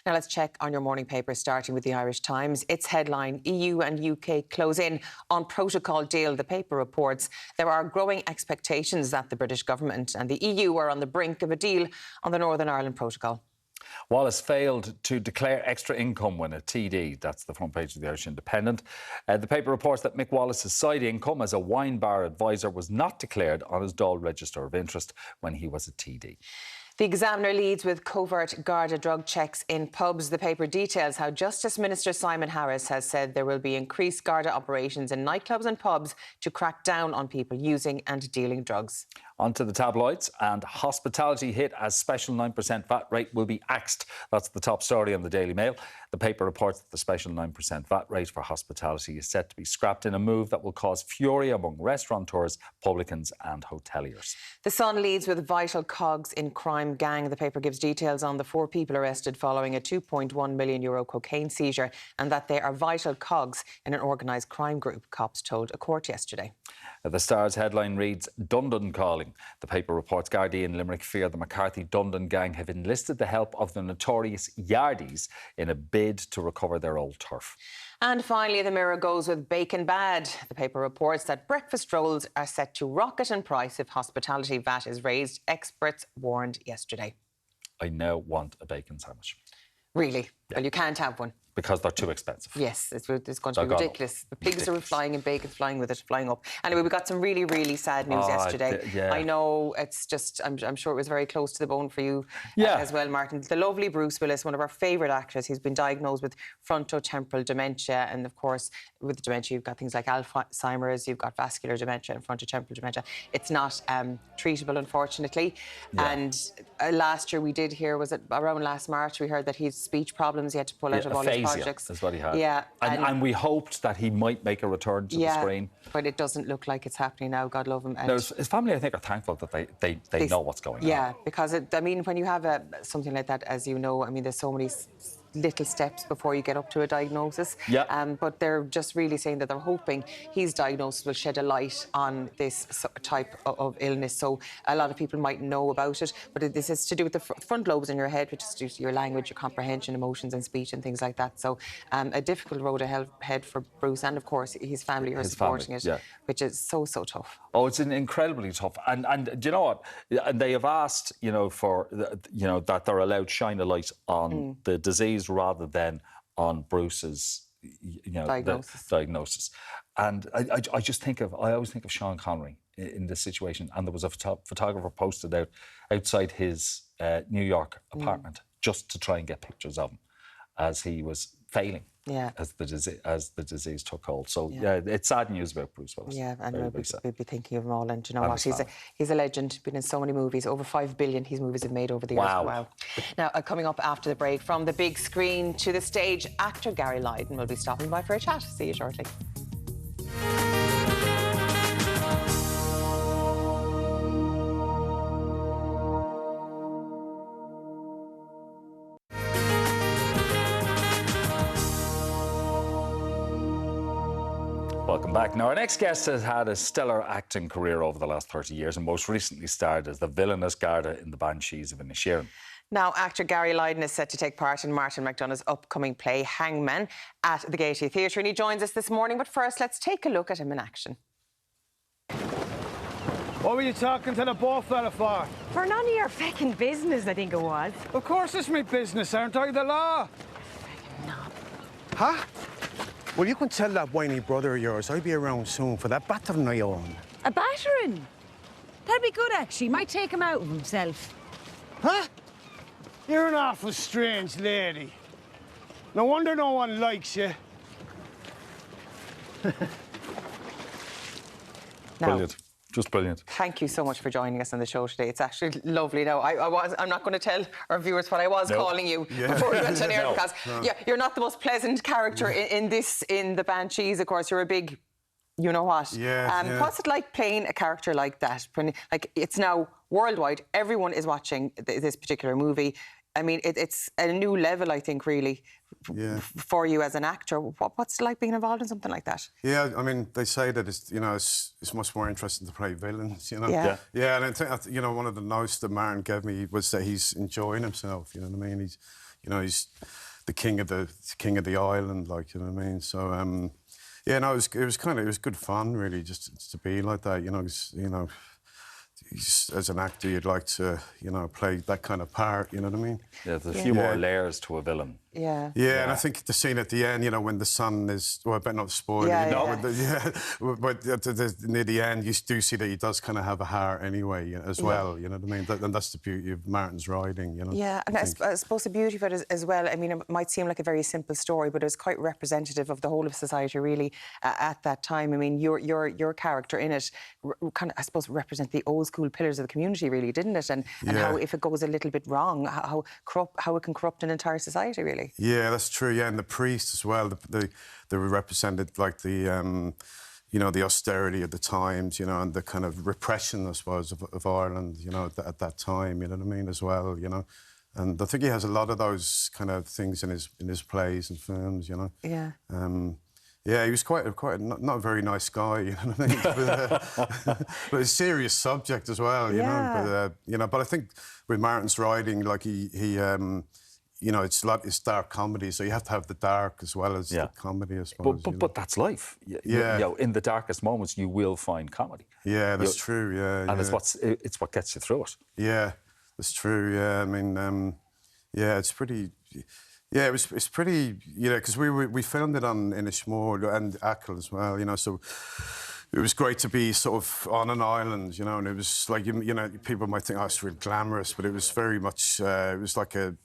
[SPEAKER 2] Now let's check on your morning paper, starting with the Irish Times. Its headline, EU and UK close in on protocol deal. The paper reports there are growing expectations that the British government and the EU are on the brink of a deal on the Northern Ireland Protocol.
[SPEAKER 1] Wallace failed to declare extra income when a TD. That's the front page of the Irish Independent. The paper reports that Mick Wallace's side income as a wine bar advisor was not declared on his Dáil Register of Interest when he was a TD.
[SPEAKER 2] The Examiner leads with covert Garda drug checks in pubs. The paper details how Justice Minister Simon Harris has said there will be increased Garda operations in nightclubs and pubs to crack down on people using and dealing drugs.
[SPEAKER 1] Onto the tabloids, and hospitality hit as special 9% VAT rate will be axed. That's the top story on the Daily Mail. The paper reports that the special 9% VAT rate for hospitality is set to be scrapped in a move that will cause fury among restaurateurs, publicans and hoteliers.
[SPEAKER 2] The Sun leads with vital cogs in crime gang. The paper gives details on the 4 people arrested following a €2.1 million cocaine seizure and that they are vital cogs in an organised crime group, cops told a court yesterday.
[SPEAKER 1] The Star's headline reads, Dundon calling. The paper reports Gardaí in Limerick fear the McCarthy-Dundon gang have enlisted the help of the notorious Yardies in a bid to recover their old turf.
[SPEAKER 2] And finally, the Mirror goes with bacon bad. The paper reports that breakfast rolls are set to rocket in price if hospitality VAT is raised. Experts warned yesterday.
[SPEAKER 1] I now want a bacon sandwich.
[SPEAKER 2] Really? Yeah. Well, you can't have one.
[SPEAKER 1] because they're too expensive.
[SPEAKER 2] Yes, it's going to be ridiculous. The pigs are flying and bacon's flying with it, flying up. Anyway, we got some really, really sad news yesterday. I know it's just, I'm sure it was very close to the bone for you as well, Martin. The lovely Bruce Willis, one of our favourite actors, he's been diagnosed with frontotemporal dementia. And of course, with dementia, you've got things like Alzheimer's, you've got vascular dementia and frontotemporal dementia. It's not treatable, unfortunately. And last year we did hear, was it around last March, we heard that he had speech problems, he had to pull out of all his projects.
[SPEAKER 1] That's what he had.
[SPEAKER 2] Yeah.
[SPEAKER 1] And we hoped that he might make a return to the screen.
[SPEAKER 2] But it doesn't look like it's happening now, God love him. And
[SPEAKER 1] no, his family, I think, are thankful that they know what's going on.
[SPEAKER 2] Yeah, because, when you have something like that, as you know, there's so many little steps before you get up to a diagnosis. But they're just really saying that they're hoping his diagnosis will shed a light on this type of illness. So a lot of people might know about it, but this is to do with the front lobes in your head, which is to do with your language, your comprehension, emotions and speech and things like that. So a difficult road ahead for Bruce, and of course his family are supporting it, which is so tough.
[SPEAKER 1] Oh, it's incredibly tough. And do you know what? And they have asked, for that they're allowed to shine a light on the disease rather than on Bruce's, diagnosis. And I always think of Sean Connery in this situation. And there was a photographer posted out outside his New York apartment just to try and get pictures of him as he was failing. As the disease took hold. So it's sad news about Bruce Willis.
[SPEAKER 2] Yeah, and we'll be thinking of him all. And you know what? He's a legend. Been in so many movies. Over 5 billion his movies have made over the years. Wow. Now coming up after the break, from the big screen to the stage, actor Gary Lydon will be stopping by for a chat. See you shortly.
[SPEAKER 1] Welcome back. Now, our next guest has had a stellar acting career over the last 30 years and most recently starred as the villainous Garda in the Banshees of Inisherin.
[SPEAKER 2] Now, actor Gary Lydon is set to take part in Martin McDonagh's upcoming play, Hangmen, at the Gaiety Theatre, and he joins us this morning. But first, let's take a look at him in action.
[SPEAKER 12] What were you talking to the poor fella for?
[SPEAKER 13] For none of your fucking business, I think it was.
[SPEAKER 12] Of course it's my business, aren't I the law?
[SPEAKER 13] No.
[SPEAKER 12] Huh? Well, you can tell that whiny brother of yours I'll be around soon for that battering I own.
[SPEAKER 13] A battering? That'd be good, actually. Might take him out of himself.
[SPEAKER 12] Huh? You're an awful strange lady. No wonder no one likes you.
[SPEAKER 1] Brilliant. Just brilliant.
[SPEAKER 2] Thank you so much for joining us on the show today. It's actually lovely. Now, I'm not going to tell our viewers what I was calling you before we went on air, because you're not the most pleasant character in the Banshees. Of course, you're a big, you know what. What's it like playing a character like that? Like, it's now worldwide. Everyone is watching this particular movie. It's a new level, I think, really, for you as an actor. What's it like being involved in something like that?
[SPEAKER 12] Yeah, they say that it's much more interesting to play villains, and I think one of the notes that Martin gave me was that he's enjoying himself. You know what I mean? He's the king of the island, like, you know what I mean? So it was good fun, really, just to be like that. As an actor, you'd like to, play that kind of part, you know what I mean?
[SPEAKER 1] Yeah, there's a few more layers to a villain.
[SPEAKER 2] Yeah,
[SPEAKER 12] and I think the scene at the end, when the son is... Well, I better not spoil it. But near the end, you do see that he does kind of have a heart anyway, as well, you know what I mean? And that's the beauty of Martin's writing, Yeah,
[SPEAKER 2] and I suppose the beauty of it is well, it might seem like a very simple story, but it was quite representative of the whole of society, really, at that time. Your character in it kind of, I suppose, represent the old school pillars of the community, really, didn't it? And how, if it goes a little bit wrong, how it can corrupt an entire society, really.
[SPEAKER 12] Yeah, that's true. Yeah, and the priests as well. They represented like the austerity of the times, and the kind of repression, I suppose, of Ireland, at that time. You know what I mean, as well. And I think he has a lot of those kind of things in his plays and films.
[SPEAKER 2] Yeah.
[SPEAKER 12] Yeah, he was quite not a very nice guy, you know what I mean? But a serious subject as well, you know. But I think with Martin's writing, like he it's dark comedy, so you have to have the dark as well as the comedy, I suppose.
[SPEAKER 1] But that's life. In the darkest moments, you will find comedy.
[SPEAKER 12] Yeah, that's true. Yeah,
[SPEAKER 1] and it's what gets you through it.
[SPEAKER 12] Yeah, that's true. Yeah, it's pretty. Yeah, it's pretty, because we filmed it on Inishmore and Achill as well, so it was great to be sort of on an island, and it was like, people might think, oh, it's really glamorous, but it was very much, it was like a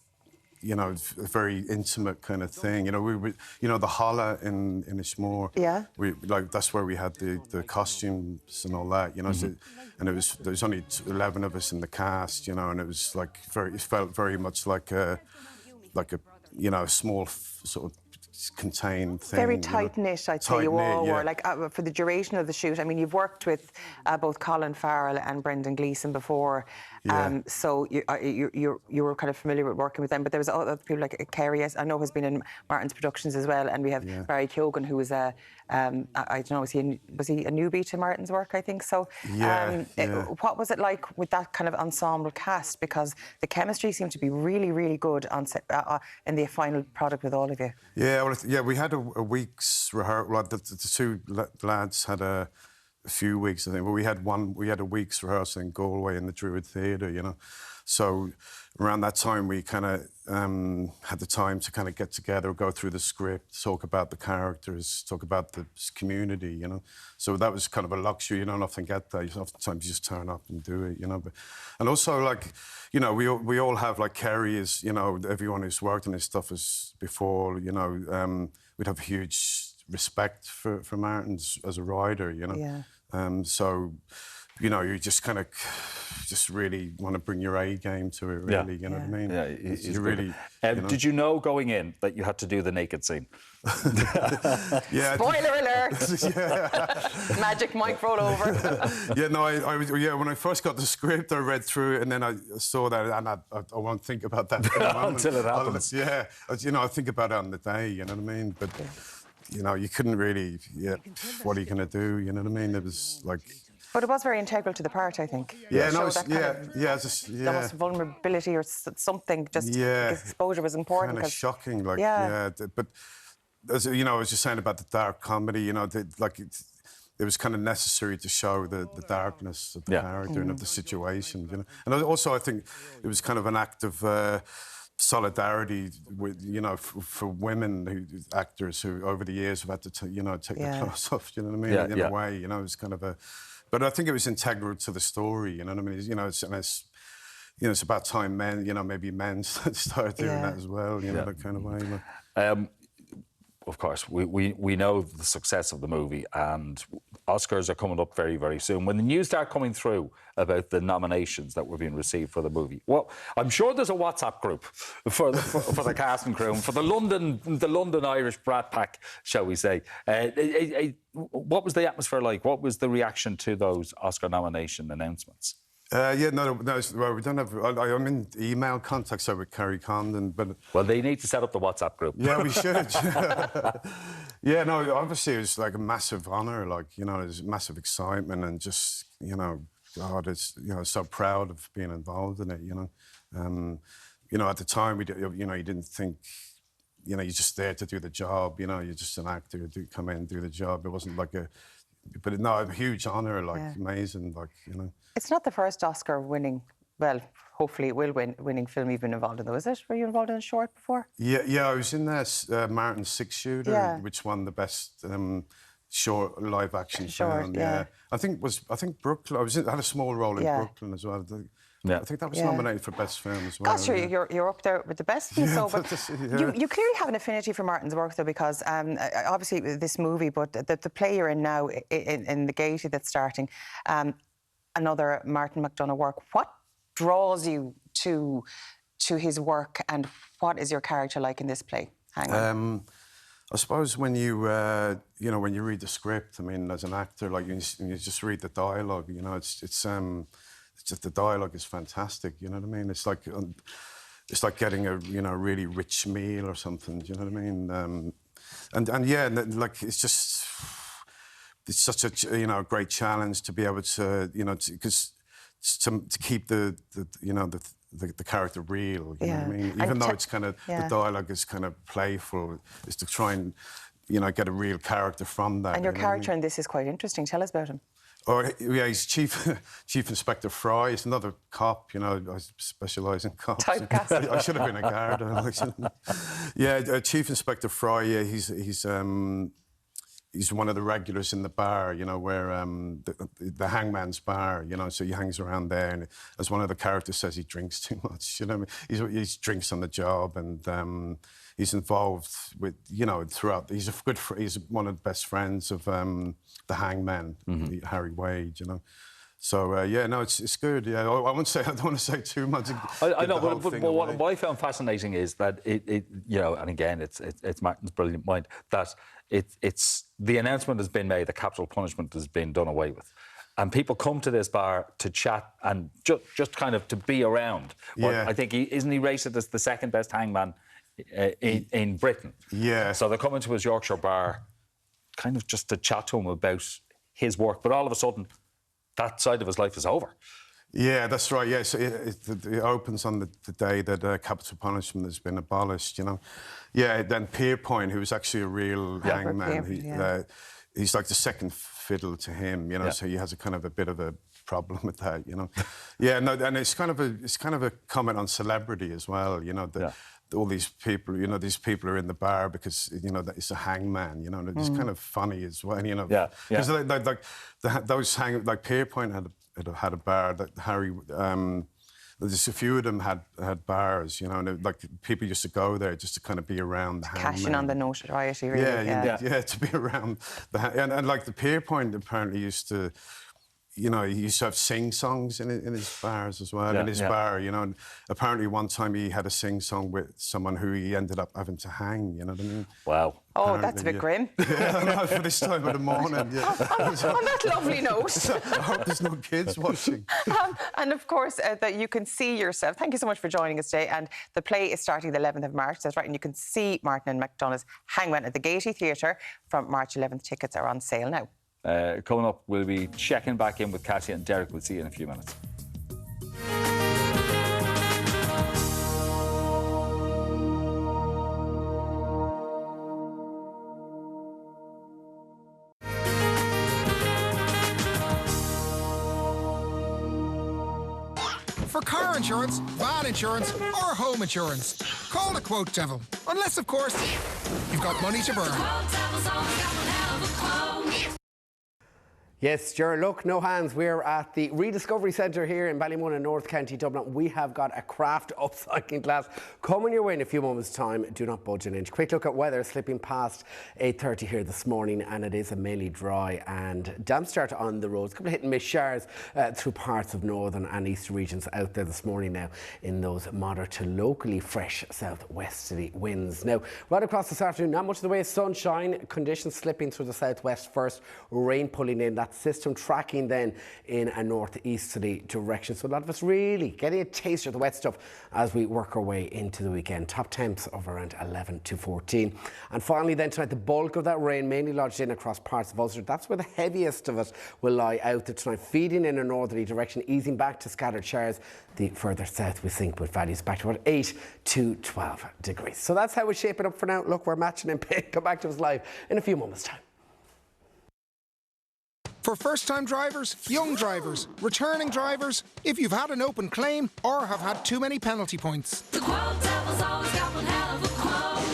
[SPEAKER 12] very intimate kind of thing. The holla in Inishmore.
[SPEAKER 2] Yeah.
[SPEAKER 12] That's where we had the costumes and all that, so, and there was only 11 of us in the cast, and it was like it felt very much like a small sort of contained thing.
[SPEAKER 2] Very tight-knit, I'd say you all were. Like, for the duration of the shoot, I mean, you've worked with both Colin Farrell and Brendan Gleeson before, so you were kind of familiar with working with them, but there was other people like Kerry, I know, has been in Martin's productions as well, and we have Barry Keoghan, who was I don't know, was he a newbie to Martin's work, I think so. What was it like with that kind of ensemble cast? Because the chemistry seemed to be really, really good on set, in the final product with all of you.
[SPEAKER 12] We had a week's rehearsal. Well, the two lads had a few weeks, I think, but we had a week's rehearsal in Galway in the Druid Theatre, So around that time, we kind of had the time to kind of get together, go through the script, talk about the characters, talk about the community, So that was kind of a luxury. You don't often get that. Oftentimes you just turn up and do it, and also, like, we all have, like, Kerry is, everyone who's worked on this stuff before, we'd have huge respect for Martin as a writer, So, you just kind of really want to bring your A game to it, really, you know what I mean?
[SPEAKER 1] Yeah,
[SPEAKER 12] you really.
[SPEAKER 1] Did you know going in that you had to do the naked scene?
[SPEAKER 2] Spoiler alert! Magic mic roll over.
[SPEAKER 12] When I first got the script, I read through it, and then I saw that, and I won't think about that for the moment.
[SPEAKER 1] Until it happens.
[SPEAKER 12] I think about it on the day, you know what I mean? But, you couldn't really, what are you going to do, you know what I mean? It was like...
[SPEAKER 2] But it was very integral to the part, I think. Almost vulnerability or something, just because exposure was important.
[SPEAKER 12] Kind of shocking, but as I was just saying about the dark comedy, it was kind of necessary to show the darkness of the character and of the situation, And also, I think it was kind of an act of solidarity with, for women actors who over the years have had to take their clothes off, you know what I mean? In a way, it was kind of a... But I think it was integral to the story, you know what I mean? It's about time maybe men started doing that as well, that kind of way.
[SPEAKER 1] Of course, we know the success of the movie, and Oscars are coming up very, very soon. When the news start coming through about the nominations that were being received for the movie, well, I'm sure there's a WhatsApp group for the cast and crew, and for the London Irish Brat Pack, shall we say. What was the atmosphere like? What was the reaction to those Oscar nomination announcements?
[SPEAKER 12] Well, we don't have... I'm in email contact with Kerry Condon, but...
[SPEAKER 1] Well, they need to set up the WhatsApp group.
[SPEAKER 12] Yeah, we should. Obviously it was like a massive honour, there's massive excitement and just, God, it's, so proud of being involved in it, At the time, you didn't think... you're just there to do the job, you're just an actor, come in and do the job. It wasn't like a... But no, a huge honour, amazing,
[SPEAKER 2] It's not the first Oscar-winning, well, hopefully it will winning film you've been involved in, though, is it? Were you involved in a short before?
[SPEAKER 12] Yeah, I was in Martin's six-shooter, which won the best short live-action film. I think Brooklyn. I had a small role in Brooklyn as well. I think that was nominated for Best Film as well.
[SPEAKER 2] Gosh, you're up there with the best. You clearly have an affinity for Martin's work, though, because obviously this movie, but the play you're in now in the Gaiety that's starting, another Martin McDonagh work. What draws you to his work, and what is your character like in this play, Hangmen?
[SPEAKER 12] I suppose when you when you read the script, I mean, as an actor, you just read the dialogue. It's just the dialogue is fantastic. You know what I mean? It's like getting a really rich meal or something. Do you know what I mean? It's such a great challenge to be able to to keep the character real. You know what I mean? Even though it's kind of the dialogue is kind of playful, is to try and get a real character from that.
[SPEAKER 2] And your character in this is quite interesting. Tell us about him.
[SPEAKER 12] Or yeah, he's Chief Inspector Fry. He's another cop. You know, I specialise in cops.
[SPEAKER 2] Typecast.
[SPEAKER 12] I should have been a guard. Yeah, Chief Inspector Fry. Yeah, he's one of the regulars in the bar. You know, where the Hangman's bar. You know, so he hangs around there, and as one of the characters says, he drinks too much. You know, what I mean? He drinks on the job, and he's involved with, you know, throughout. He's one of the best friends of the Hangmen, Harry Wade. You know. So yeah, no, it's good. Yeah, I don't want to say too much.
[SPEAKER 1] I know, but what I found fascinating is that it you know, and again, it's Martin's brilliant mind, that it's the announcement has been made that capital punishment has been done away with, and people come to this bar to chat and just kind of to be around.
[SPEAKER 12] Yeah.
[SPEAKER 1] I think isn't he rated as the second best hangman in Britain?
[SPEAKER 12] Yeah.
[SPEAKER 1] So they're coming to his Yorkshire bar, kind of just to chat to him about his work, but all of a sudden, that side of his life is over.
[SPEAKER 12] Yeah, that's right. Yeah, so it opens on the day that capital punishment has been abolished. You know, yeah. Then Pierpoint, who was actually a real hangman, he's like the second fiddle to him. You know, so he has a kind of a bit of a problem with that. You know, yeah. No, and it's kind of a comment on celebrity as well. You know, all these people, you know, these people are in the bar because, you know, it's a hangman, you know, and it's kind of funny as well, you know. Yeah, because like Pierpoint had a bar that Harry, there's a few of them had bars, you know, and like people used to go there just to kind of be around the hangman.
[SPEAKER 2] Cashing on the notoriety, really.
[SPEAKER 12] Yeah, to be around and like the Pierpoint apparently used to. You know, he used to have sing-songs in his bars as well. In his bar, you know, and apparently one time he had a sing-song with someone who he ended up having to hang, you know what I mean?
[SPEAKER 1] Wow.
[SPEAKER 2] Oh, that's a bit grim.
[SPEAKER 12] Yeah, I know, for this time of the morning.
[SPEAKER 2] On that lovely note.
[SPEAKER 12] I hope there's no kids watching.
[SPEAKER 2] And of course, that you can see yourself. Thank you so much for joining us today. And the play is starting the 11th of March, that's right. And you can see Martin McDonagh's Hangmen at the Gaiety Theatre from March 11th. Tickets are on sale now.
[SPEAKER 1] Coming up, we'll be checking back in with Katja and Derek. We'll see you in a few minutes.
[SPEAKER 7] For car insurance, van insurance, or home insurance, call the Quote Devil. Unless, of course, you've got money to burn.
[SPEAKER 4] Yes, Ger, look, no hands. We're at the Rediscovery Centre here in Ballymun in North County Dublin. We have got a craft upcycling class coming your way in a few moments' time. Do not budge an inch. Quick look at weather, slipping past 8:30 here this morning, and it is a mainly dry and damp start on the roads. A couple of hit and miss showers through parts of northern and eastern regions out there this morning now in those moderate to locally fresh southwesterly winds. Now, right across this afternoon, not much in the way of sunshine, conditions slipping through the southwest first, rain pulling in. That system tracking then in a northeasterly direction. So a lot of us really getting a taste of the wet stuff as we work our way into the weekend. Top temps of around 11 to 14. And finally then tonight, the bulk of that rain mainly lodged in across parts of Ulster. That's where the heaviest of it will lie out there tonight, feeding in a northerly direction, easing back to scattered showers. The further south we sink with values back to about 8 to 12 degrees. So that's how we shape it up for now. Look, we're matching in pay. Come back to us live in a few moments' time.
[SPEAKER 7] For first-time drivers, young drivers, returning drivers, if you've had an open claim or have had too many penalty points.
[SPEAKER 10] The Quote Devil's always got one hell of a quote.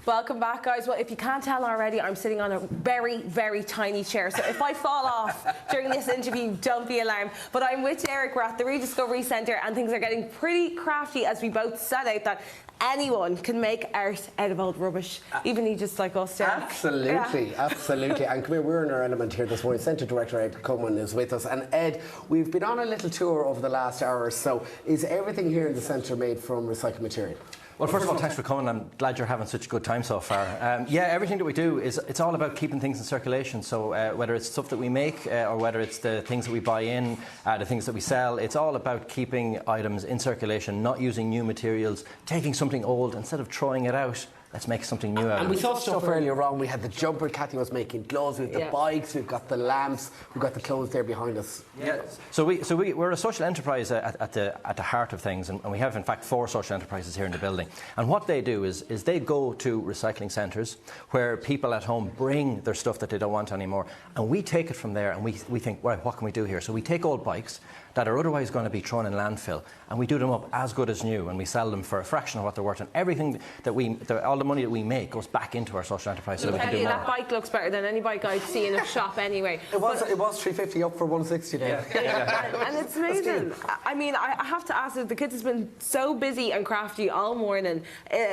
[SPEAKER 3] Welcome back, guys. Well, if you can't tell already, I'm sitting on a very, very tiny chair. So if I fall off during this interview, don't be alarmed. But I'm with Derek. We're at the Rediscovery Centre and things are getting pretty crafty as we both set out that anyone can make art out of old rubbish, even he just like us, Derek.
[SPEAKER 4] Absolutely, absolutely. And come here, we're in our element here this morning. Centre Director Ed Coleman is with us. And Ed, we've been on a little tour over the last hour or so. Is everything here in the centre made from recycled material?
[SPEAKER 14] Well, first of all, thanks for coming. I'm glad you're having such a good time so far. Yeah, everything that we do it's all about keeping things in circulation. So whether it's stuff that we make or whether it's the things that we buy in, the things that we sell, it's all about keeping items in circulation, not using new materials, taking something old, instead of throwing it out, let's make something new out
[SPEAKER 4] And
[SPEAKER 14] of
[SPEAKER 4] we
[SPEAKER 14] it.
[SPEAKER 4] saw stuff earlier on. We had the jumper, Katja was making clothes, we've the bikes, we've got the lamps, we've got the clothes there behind us.
[SPEAKER 14] Yeah. So we're a social enterprise at the heart of things, and we have in fact 4 social enterprises here in the building. And what they do is they go to recycling centres where people at home bring their stuff that they don't want anymore, and we take it from there and we think, well, what can we do here? So we take old bikes that are otherwise going to be thrown in landfill, and we do them up as good as new, and we sell them for a fraction of what they're worth, and everything that all the money that we make goes back into our social enterprise so that we can do more.
[SPEAKER 3] That bike looks better than any bike I'd see in a shop anyway.
[SPEAKER 4] It was 350 up for 160 now.
[SPEAKER 3] And it's amazing. I mean, I have to ask, the kids has been so busy and crafty all morning.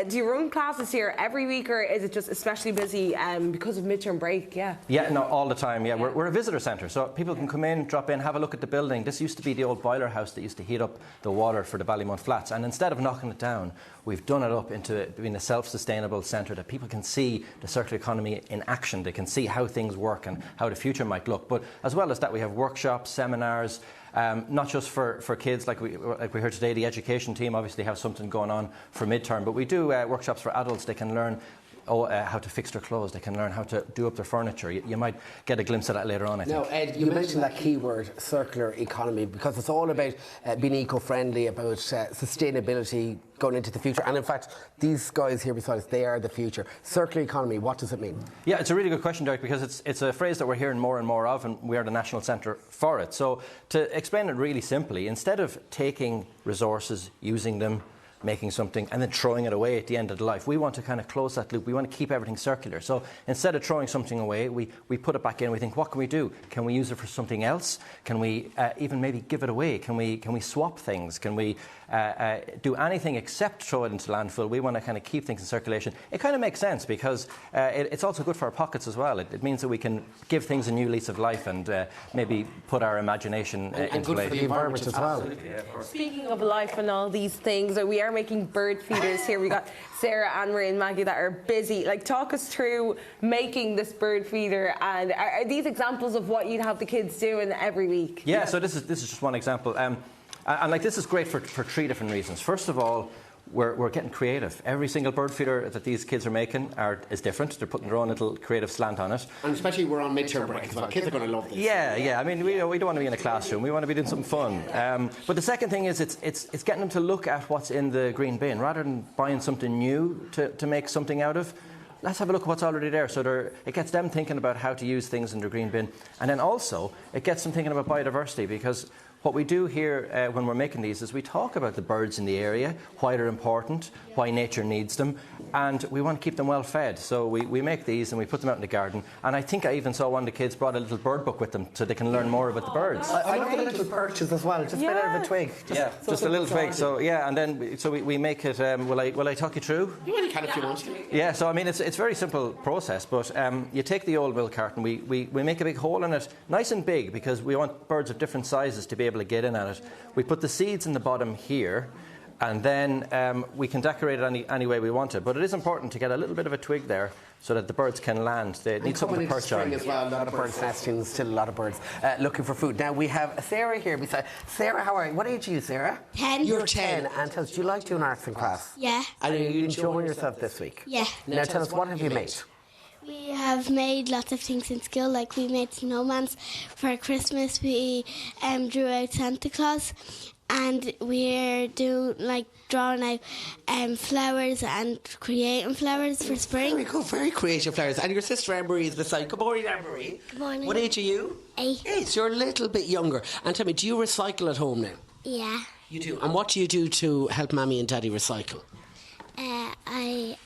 [SPEAKER 3] Do you run classes here every week, or is it just especially busy because of midterm break? Yeah,
[SPEAKER 14] no, all the time. Yeah, we're a visitor centre, so people can come in, drop in, have a look at the building. This used to be the old boiler house that used to heat up the water for the Ballymun flats, and instead of knocking it down, we've done it up into being a self-sustainable centre that people can see the circular economy in action. They can see how things work and how the future might look. But as well as that, we have workshops, seminars, not just for kids like we heard today. The education team obviously have something going on for midterm, but we do workshops for adults. They can learn how to fix their clothes. They can learn how to do up their furniture. You might get a glimpse of that later on, I think.
[SPEAKER 4] Now, Ed, you mentioned that keyword, circular economy, because it's all about being eco-friendly, about sustainability going into the future. And in fact, these guys here beside us, they are the future. Circular economy, what does it mean?
[SPEAKER 14] Yeah, it's a really good question, Derek, because it's a phrase that we're hearing more and more of, and we are the national centre for it. So to explain it really simply, instead of taking resources, using them, making something and then throwing it away at the end of the life, we want to kind of close that loop. We want to keep everything circular. So instead of throwing something away, we put it back in. We think, what can we do? Can we use it for something else? Can we even maybe give it away? Can we swap things? Can we do anything except throw it into landfill? We want to kind of keep things in circulation. It kind of makes sense because it's also good for our pockets as well. It means that we can give things a new lease of life and maybe put our imagination into
[SPEAKER 4] and good for the environment as well.
[SPEAKER 14] Yeah,
[SPEAKER 3] speaking of life and all these things, we are making bird feeders here. We got Sarah, Anne-Marie and Maggie that are busy. Like, talk us through making this bird feeder, and are these examples of what you'd have the kids doing every week?
[SPEAKER 14] Yeah, so this is just one example. And like, this is great for 3 different reasons. First of all, we're getting creative. Every single bird feeder that these kids are making is different. They're putting their own little creative slant on it.
[SPEAKER 4] And especially we're on midterm break as well. Kids are going to love this.
[SPEAKER 14] Yeah. I mean, we don't want to be in a classroom. We want to be doing something fun. But the second thing is it's getting them to look at what's in the green bin. Rather than buying something new to make something out of, let's have a look at what's already there. So it gets them thinking about how to use things in the green bin. And then also, it gets them thinking about biodiversity, because what we do here when we're making these is we talk about the birds in the area, why they're important, why nature needs them, and we want to keep them well fed. So we make these and we put them out in the garden. And I think I even saw one of the kids brought a little bird book with them so they can learn more about the birds.
[SPEAKER 4] I love the little perches as well, just made out of a twig.
[SPEAKER 14] Just a little twig. So and then we make it. Will I talk you through?
[SPEAKER 4] You can if you want to.
[SPEAKER 14] Yeah. So I mean, it's a very simple process, but you take the old milk carton, we make a big hole in it, nice and big, because we want birds of different sizes to be able to get in at it. We put the seeds in the bottom here, and then we can decorate it any way we want it. But it is important to get a little bit of a twig there so that the birds can land. They need something to perch on.
[SPEAKER 4] As well, a lot of birds nesting, still a lot of birds looking for food. Now we have Sarah here beside. Sarah, how are you? What age are you, Sarah?
[SPEAKER 15] 10.
[SPEAKER 4] You're 10. And tell us, do you like doing arts and crafts?
[SPEAKER 15] Yeah.
[SPEAKER 4] And are you enjoying yourself this week?
[SPEAKER 15] Yeah.
[SPEAKER 4] Now tell us, what have you made?
[SPEAKER 15] We have made lots of things in school, like we made snowmans for Christmas. We drew out Santa Claus, and we're drawing out flowers and creating flowers for spring.
[SPEAKER 4] Very cool, very creative flowers. And your sister Anne-Marie is beside. Good morning, Anne-Marie.
[SPEAKER 15] Good morning.
[SPEAKER 4] What age are you?
[SPEAKER 15] 8.
[SPEAKER 4] 8, so you're a little bit younger. And tell me, do you recycle at home now?
[SPEAKER 15] Yeah.
[SPEAKER 4] You do. And what do you do to help Mammy and Daddy recycle?
[SPEAKER 15] I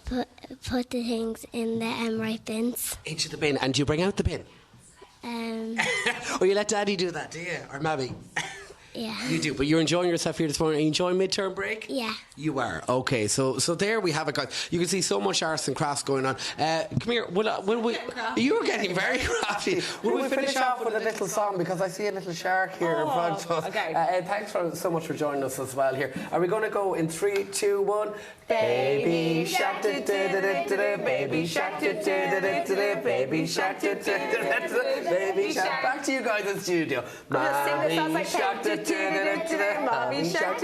[SPEAKER 15] put the things in the right bins.
[SPEAKER 4] Into the bin. And do you bring out the bin? Or you let Daddy do that, do you? Or Mammy?
[SPEAKER 15] Yeah.
[SPEAKER 4] You do, but you're enjoying yourself here this morning. Are you enjoying midterm break?
[SPEAKER 15] Yeah.
[SPEAKER 4] You are. Okay, so there we have it, guys. You can see so much arts and crafts going on. Come here. Will we? You're getting very crafty. Will we finish off with a little song, because I see a little shark here in front of us.
[SPEAKER 3] Okay.
[SPEAKER 4] Thanks so much for joining us as well here. Are we going to go in 3, 2, 1? Baby shark, baby shark, baby shark, baby shark. Back to you guys in the studio. Mommy shark,
[SPEAKER 3] Mommy shark.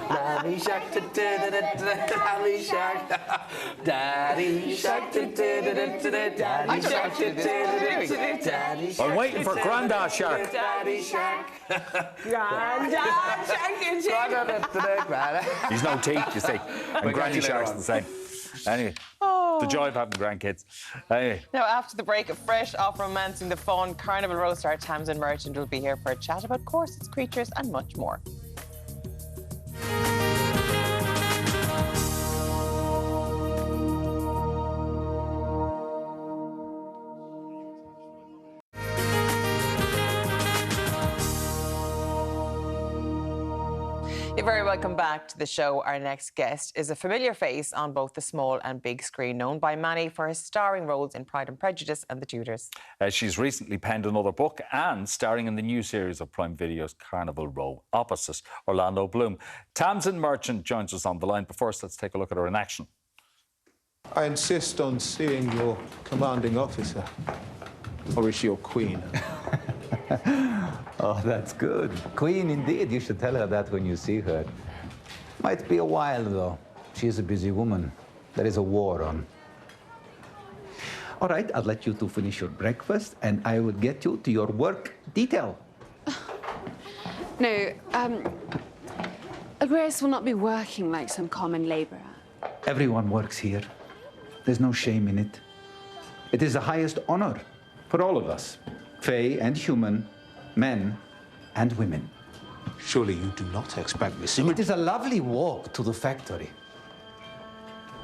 [SPEAKER 4] Mommy shark. Mommy shark. Daddy shark. Daddy shark.
[SPEAKER 1] I'm waiting for Grandad Shark.
[SPEAKER 4] Daddy shark.
[SPEAKER 3] Grandad Shark.
[SPEAKER 1] He's no teeth, you see. And Granny Shark's the same. Anyway, the joy of having grandkids. Anyway.
[SPEAKER 2] Now, after the break, fresh off romancing the fun, Carnival Row star Tamzin Merchant will be here for a chat about corsets, creatures and much more. You're very welcome back to the show. Our next guest is a familiar face on both the small and big screen, known by many for her starring roles in Pride and Prejudice and The Tudors.
[SPEAKER 1] She's recently penned another book and starring in the new series of Prime Video's Carnival Row opposite Orlando Bloom. Tamzin Merchant joins us on the line, but first let's take a look at her in action.
[SPEAKER 16] I insist on seeing your commanding officer. Or is she your queen?
[SPEAKER 17] Oh, that's good. Queen, indeed. You should tell her that when you see her. Might be a while, though. She is a busy woman. There is a war on. All right, I'll let you two finish your breakfast, and I will get you to your work detail.
[SPEAKER 18] No, Grace will not be working like some common labourer.
[SPEAKER 17] Everyone works here. There's no shame in it. It is the highest honor for all of us, Fae and human, men and women.
[SPEAKER 16] Surely you do not expect this.
[SPEAKER 17] It is a lovely walk to the factory.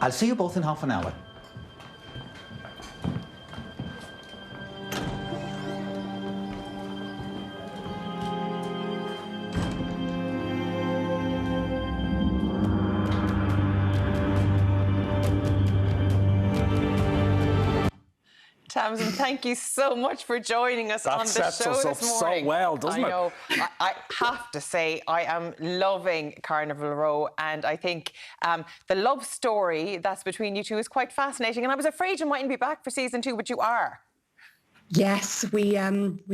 [SPEAKER 17] I'll see you both in half an hour.
[SPEAKER 2] Tamzin, thank you so much for joining us on the show this morning.
[SPEAKER 1] That sets us up so well, doesn't it?
[SPEAKER 2] I know. I have to say, I am loving Carnival Row, and I think the love story that's between you two is quite fascinating. And I was afraid you mightn't be back for season 2, but you are.
[SPEAKER 19] Yes, we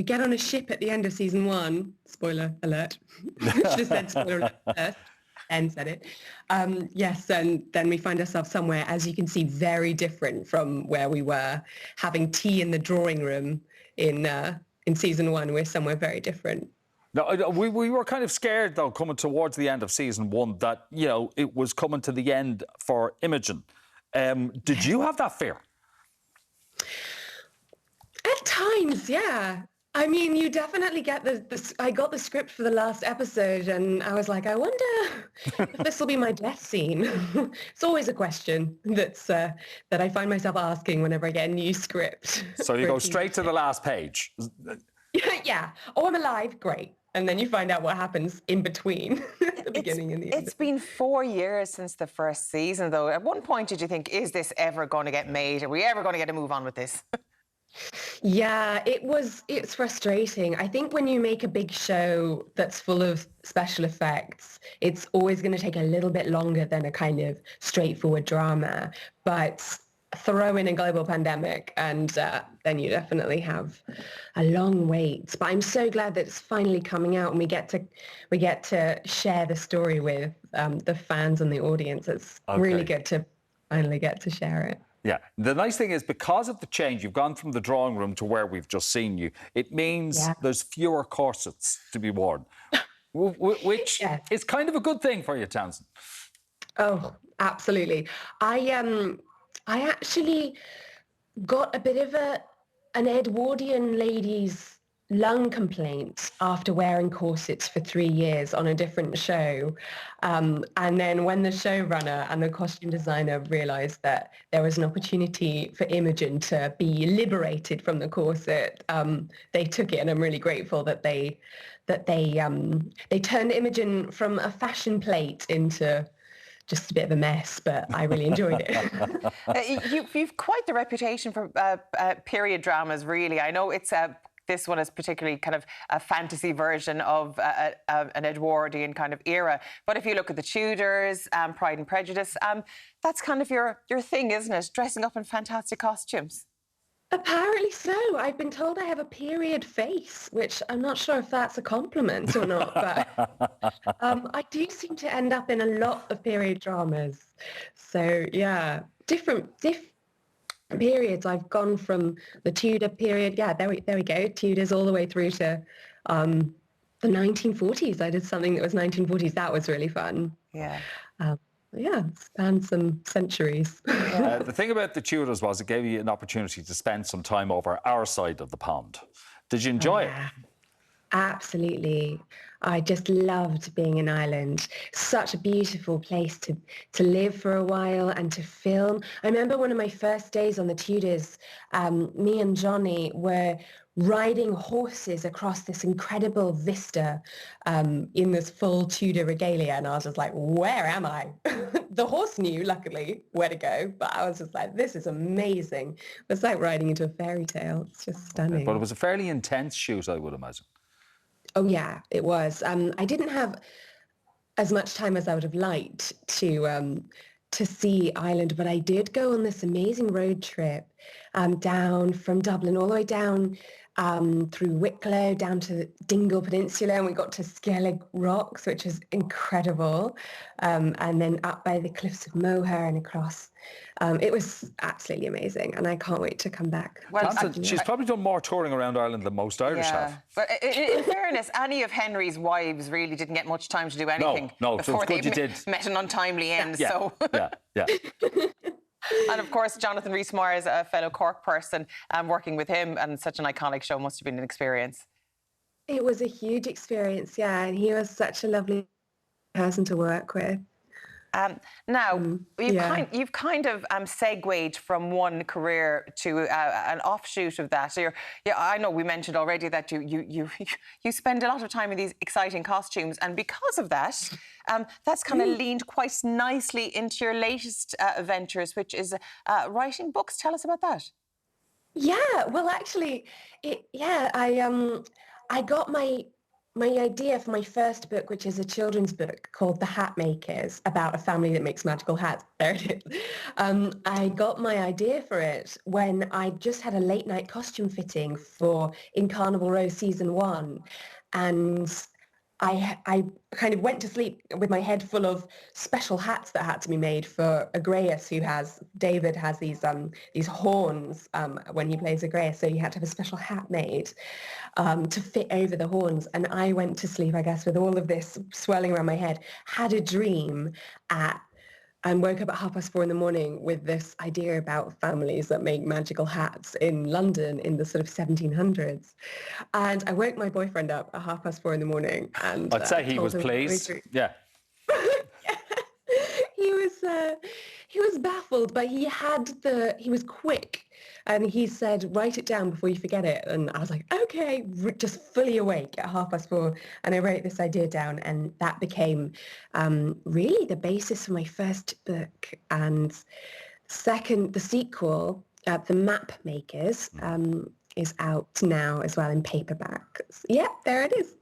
[SPEAKER 19] get on a ship at the end of season 1. Spoiler alert. Should have said spoiler alert first. And said it. Yes, and then we find ourselves somewhere, as you can see, very different from where we were. Having tea in the drawing room in season 1, we're somewhere very different.
[SPEAKER 1] No, we were kind of scared, though, coming towards the end of season 1, that, you know, it was coming to the end for Imogen. Did you have that fear?
[SPEAKER 19] At times, yeah. I mean, you definitely get I got the script for the last episode, and I was like, I wonder if this will be my death scene. It's always a question that I find myself asking whenever I get a new script.
[SPEAKER 1] So you go straight to the last page.
[SPEAKER 19] Yeah. Oh, I'm alive. Great. And then you find out what happens in between the beginning and the end.
[SPEAKER 2] It's been 4 years since the first season, though. At one point, did you think, is this ever going to get made? Are we ever going to get a move on with this?
[SPEAKER 19] Yeah, it's frustrating. I think when you make a big show that's full of special effects, it's always going to take a little bit longer than a kind of straightforward drama. But throw in a global pandemic and then you definitely have a long wait. But I'm so glad that it's finally coming out and we get to share the story with the fans and the audience. It's really good to finally get to share it.
[SPEAKER 1] Yeah. The nice thing is, because of the change, you've gone from the drawing room to where we've just seen you. It means there's fewer corsets to be worn, which is kind of a good thing for you, Tamzin.
[SPEAKER 19] Oh, absolutely. I actually got a bit of an Edwardian lady's lung complaint after wearing corsets for 3 years on a different show. And then when the showrunner and the costume designer realised that there was an opportunity for Imogen to be liberated from the corset, they took it, and I'm really grateful that they turned Imogen from a fashion plate into just a bit of a mess, but I really enjoyed it.
[SPEAKER 2] You've quite the reputation for period dramas, really. I know it's this one is particularly kind of a fantasy version of an Edwardian kind of era. But if you look at the Tudors, Pride and Prejudice, that's kind of your thing, isn't it? Dressing up in fantastic costumes.
[SPEAKER 19] Apparently so. I've been told I have a period face, which I'm not sure if that's a compliment or not, but I do seem to end up in a lot of period dramas. So yeah, different periods. I've gone from the Tudor period, yeah, there we go, Tudors all the way through to the 1940s. I did something that was 1940s. That was really fun.
[SPEAKER 2] Yeah.
[SPEAKER 19] Yeah, spanned some centuries.
[SPEAKER 1] The thing about the Tudors was it gave you an opportunity to spend some time over our side of the pond. Did you enjoy it?
[SPEAKER 19] Absolutely. I just loved being in Ireland. Such a beautiful place to live for a while and to film. I remember one of my first days on the Tudors, me and Johnny were riding horses across this incredible vista in this full Tudor regalia. And I was just like, where am I? The horse knew, luckily, where to go. But I was just like, this is amazing. It's like riding into a fairy tale. It's just stunning.
[SPEAKER 1] But it was a fairly intense shoot, I would imagine.
[SPEAKER 19] Oh, yeah, it was. I didn't have as much time as I would have liked to see Ireland, but I did go on this amazing road trip down from Dublin all the way down through Wicklow down to Dingle Peninsula, and we got to Skellig Rocks, which is incredible, and then up by the cliffs of Moher and across. It was absolutely amazing, and I can't wait to come back.
[SPEAKER 2] Well,
[SPEAKER 1] Tamzin, she's probably done more touring around Ireland than most Irish have.
[SPEAKER 2] But in fairness, any of Henry's wives really didn't get much time to do anything
[SPEAKER 1] no, so
[SPEAKER 2] before
[SPEAKER 1] it's good
[SPEAKER 2] they
[SPEAKER 1] you did.
[SPEAKER 2] met an untimely end.
[SPEAKER 1] Yeah,
[SPEAKER 2] So.
[SPEAKER 1] yeah.
[SPEAKER 2] And of course, Jonathan Rhys-Meyers, a fellow Cork person, working with him, and such an iconic show must have been an experience.
[SPEAKER 19] It was a huge experience, yeah, and he was such a lovely person to work with.
[SPEAKER 2] Now, you've kind of segued from one career to an offshoot of that. I know we mentioned already that you spend a lot of time in these exciting costumes, and because of that, that's kind of leaned quite nicely into your latest ventures, which is writing books. Tell us about that.
[SPEAKER 19] Yeah, well, actually, I got my idea for my first book, which is a children's book called The Hat Makers, about a family that makes magical hats. There it is. I got my idea for it when I just had a late night costume fitting in Carnival Row season 1. And I kind of went to sleep with my head full of special hats that had to be made for Agreus, David has these horns when he plays Agreus, so he had to have a special hat made to fit over the horns. And I went to sleep, I guess, with all of this swirling around my head, had a dream and woke up at 4:30 in the morning with this idea about families that make magical hats in London in the sort of 1700s. And I woke my boyfriend up at 4:30 in the morning. And
[SPEAKER 1] I'd say he was pleased. Yeah.
[SPEAKER 19] He was baffled, but he was quick. And he said, write it down before you forget it. And I was like, okay, just fully awake at 4:30. And I wrote this idea down, and that became really the basis for my first book. And the sequel, The Map Makers, is out now as well in paperback. Yeah, there it is.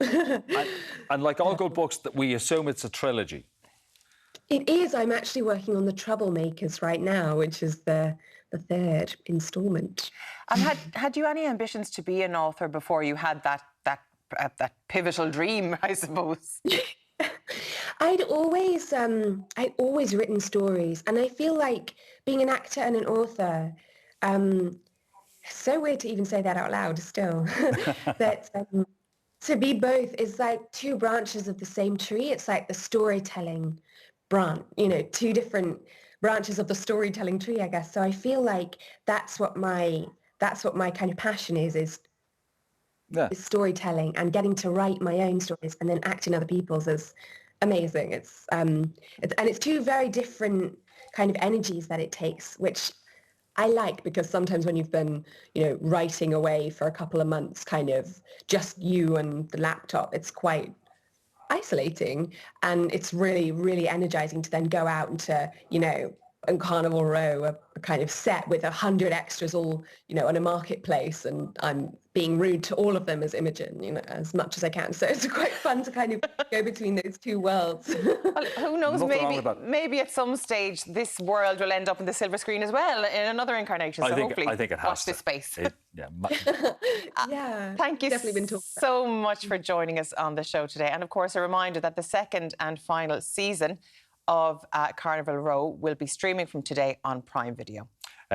[SPEAKER 1] and like all good books, that we assume it's a trilogy.
[SPEAKER 19] It is. I'm actually working on The Troublemakers right now, which is the third instalment.
[SPEAKER 2] And had you any ambitions to be an author before you had that pivotal dream, I suppose?
[SPEAKER 19] I'd always written stories, and I feel like being an actor and an author, so weird to even say that out loud still, that to be both is like two branches of the same tree. It's like the storytelling branch, two different branches of the storytelling tree, I guess. So I feel like that's what my kind of passion is storytelling, and getting to write my own stories and then act in other people's is amazing. It's two very different kind of energies that it takes, which I like, because sometimes when you've been, writing away for a couple of months, kind of just you and the laptop, it's quite isolating, and it's really, really energizing to then go out into, in Carnival Row, a kind of set with 100 extras all, on a marketplace, and I'm being rude to all of them as Imogen, you know, as much as I can. So it's quite fun to kind of go between those two worlds.
[SPEAKER 2] Well, who knows,
[SPEAKER 1] Nothing wrong with that.
[SPEAKER 2] maybe at some stage this world will end up in the silver screen as well in another incarnation. So hopefully
[SPEAKER 1] I think it has
[SPEAKER 2] watch this space.
[SPEAKER 19] Yeah.
[SPEAKER 2] Thank you
[SPEAKER 19] definitely been talking
[SPEAKER 2] so much for joining us on the show today. And of course, a reminder that the second and final season of Carnival Row will be streaming from today on Prime Video.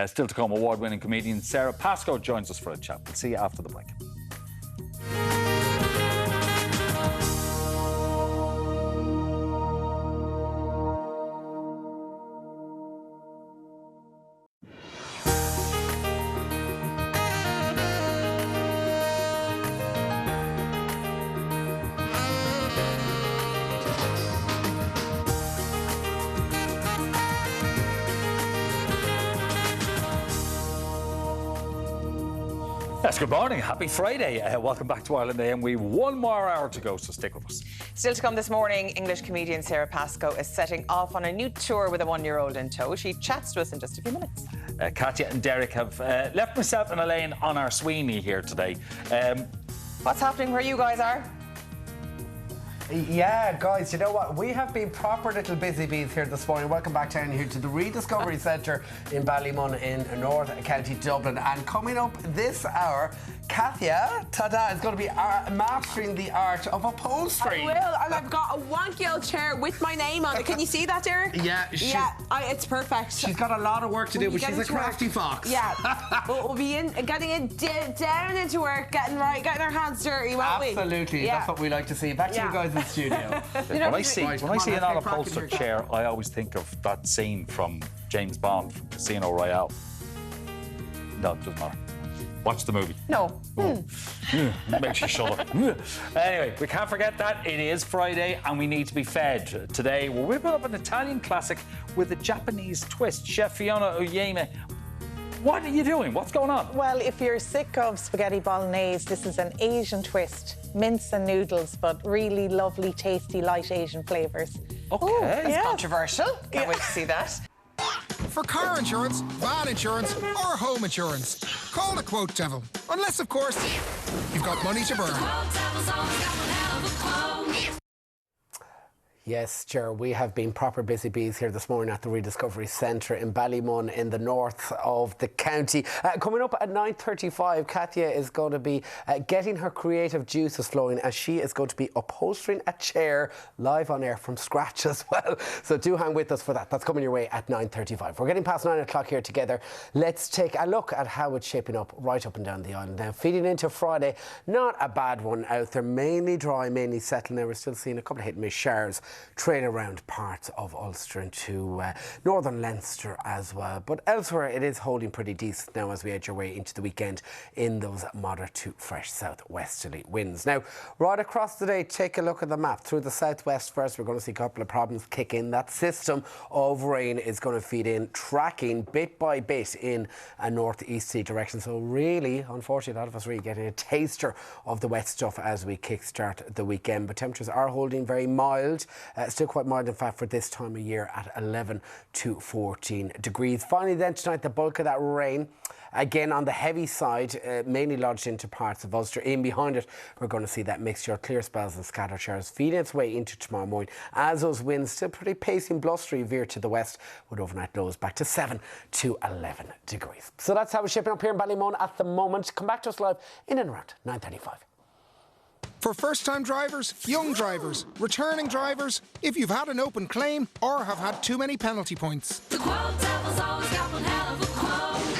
[SPEAKER 1] Still to come, award-winning comedian Sara Pascoe joins us for a chat. We'll see you after the break. Yes, good morning. Happy Friday. Welcome back to Ireland AM. We've one more hour to go, so stick with us.
[SPEAKER 2] Still to come this morning, English comedian Sara Pascoe is setting off on a new tour with a one-year-old in tow. She chats to us in just a few minutes.
[SPEAKER 1] Katja and Derek have left myself and Elaine on our Sweeney here today.
[SPEAKER 2] What's happening where you guys are?
[SPEAKER 4] Yeah, guys, you know what? We have been proper little busy bees here this morning. Welcome back down here to the Rediscovery Centre in Ballymun in North County Dublin. And coming up this hour, Katja, ta-da, is going to be mastering the art of upholstery.
[SPEAKER 3] I will, and I've got a wonky old chair with my name on it. Can you see that, Derek?
[SPEAKER 4] Yeah,
[SPEAKER 3] it's perfect.
[SPEAKER 4] She's got a lot of work to do, but she's a crafty fox.
[SPEAKER 3] Yeah, we'll be getting in down into work, getting our hands dirty, won't we?
[SPEAKER 4] Absolutely, that's what we like to see. Back to you guys in the studio.
[SPEAKER 1] When I see an unupholstered chair, I always think of that scene from James Bond, from Casino Royale. No, it doesn't matter. Watch the movie.
[SPEAKER 2] No.
[SPEAKER 1] Makes you shut up. Anyway, we can't forget that it is Friday and we need to be fed. Today, we're whipping up an Italian classic with a Japanese twist. Chef Fiona Uyema, what are you doing? What's going on?
[SPEAKER 20] Well, if you're sick of spaghetti bolognese, this is an Asian twist. Mince and noodles, but really lovely, tasty, light Asian flavours.
[SPEAKER 2] Okay. That's controversial. Can't wait to see that.
[SPEAKER 7] For car insurance, van insurance, or home insurance, call the Quote Devil. Unless, of course, you've got money to burn.
[SPEAKER 4] Yes, Ger, we have been proper busy bees here this morning at the Rediscovery Centre in Ballymun in the north of the county. Coming up at 9:35, Katja is going to be getting her creative juices flowing as she is going to be upholstering a chair live on air from scratch as well. So do hang with us for that. That's coming your way at 9:35. We're getting past 9 o'clock here together. Let's take a look at how it's shaping up right up and down the island. Now, feeding into Friday, not a bad one out there. Mainly dry, mainly settled. Now, we're still seeing a couple of hit-and-miss showers trail around parts of Ulster into northern Leinster as well. But elsewhere, it is holding pretty decent now as we edge our way into the weekend in those moderate to fresh southwesterly winds. Now, right across the day, take a look at the map. Through the southwest first, we're going to see a couple of problems kick in. That system of rain is going to feed in, tracking bit by bit in a northeasterly direction. So really, unfortunately, a lot of us really getting a taster of the wet stuff as we kickstart the weekend. But temperatures are holding very mild. Still quite mild, in fact, for this time of year at 11 to 14 degrees. Finally then tonight, the bulk of that rain, again on the heavy side, mainly lodged into parts of Ulster. In behind it, we're going to see that mixture of clear spells and scattered showers feeding its way into tomorrow morning as those winds, still pretty pacey and blustery, veer to the west with overnight lows back to 7 to 11 degrees. So that's how we're shaping up here in Ballymun at the moment. Come back to us live in and around 9:35.
[SPEAKER 7] For first-time drivers, young drivers, returning drivers, if you've had an open claim or have had too many penalty points.
[SPEAKER 10] The Quote Devil's always got one hell of a quote.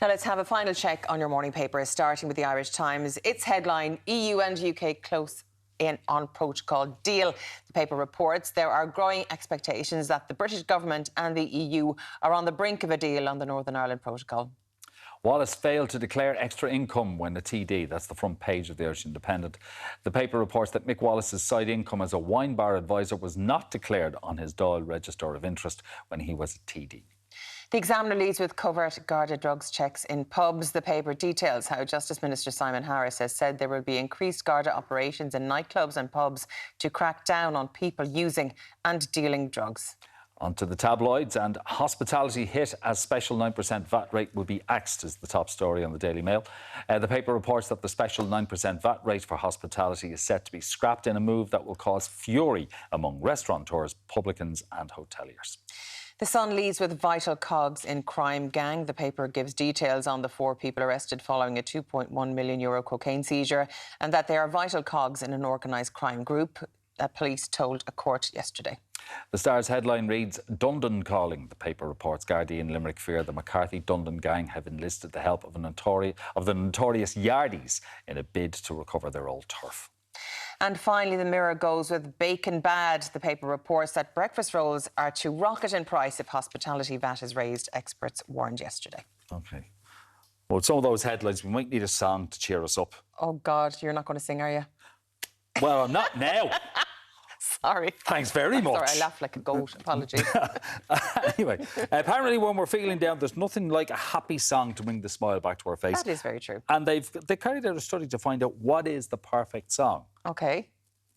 [SPEAKER 2] Now let's have a final check on your morning paper, starting with the Irish Times. Its headline, EU and UK close in on protocol deal. The paper reports there are growing expectations that the British government and the EU are on the brink of a deal on the Northern Ireland Protocol.
[SPEAKER 1] Willis failed to declare extra income when the TD. That's the front page of the Irish Independent. The paper reports that Mick Wallace's side income as a wine bar advisor was not declared on his Dáil Register of Interest when he was a TD.
[SPEAKER 2] The Examiner leads with covert Garda drugs checks in pubs. The paper details how Justice Minister Simon Harris has said there will be increased Garda operations in nightclubs and pubs to crack down on people using and dealing drugs.
[SPEAKER 1] Onto the tabloids, and hospitality hit as special 9% VAT rate will be axed is the top story on the Daily Mail. The paper reports that the special 9% VAT rate for hospitality is set to be scrapped in a move that will cause fury among restaurateurs, publicans and hoteliers.
[SPEAKER 2] The Sun leads with vital cogs in crime gang. The paper gives details on the 4 people arrested following a €2.1 million cocaine seizure and that they are vital cogs in an organised crime group, police told a court yesterday.
[SPEAKER 1] The Star's headline reads, Dundon calling. The paper reports Gardaí in Limerick fear the McCarthy-Dundon gang have enlisted the help of the notorious Yardies in a bid to recover their old turf.
[SPEAKER 2] And finally, the Mirror goes with bacon bad. The paper reports that breakfast rolls are to rocket in price if hospitality VAT is raised, experts warned yesterday.
[SPEAKER 1] OK. Well, with some of those headlines, we might need a song to cheer us up.
[SPEAKER 2] Oh, God, you're not going to sing, are you?
[SPEAKER 1] Well, I'm not now.
[SPEAKER 2] Sorry.
[SPEAKER 1] Thanks very much.
[SPEAKER 2] Sorry, I laughed like a goat. Apologies.
[SPEAKER 1] Anyway, apparently when we're feeling down, there's nothing like a happy song to bring the smile back to our face.
[SPEAKER 2] That is very true.
[SPEAKER 1] And they carried out a study to find out what is the perfect song.
[SPEAKER 2] OK.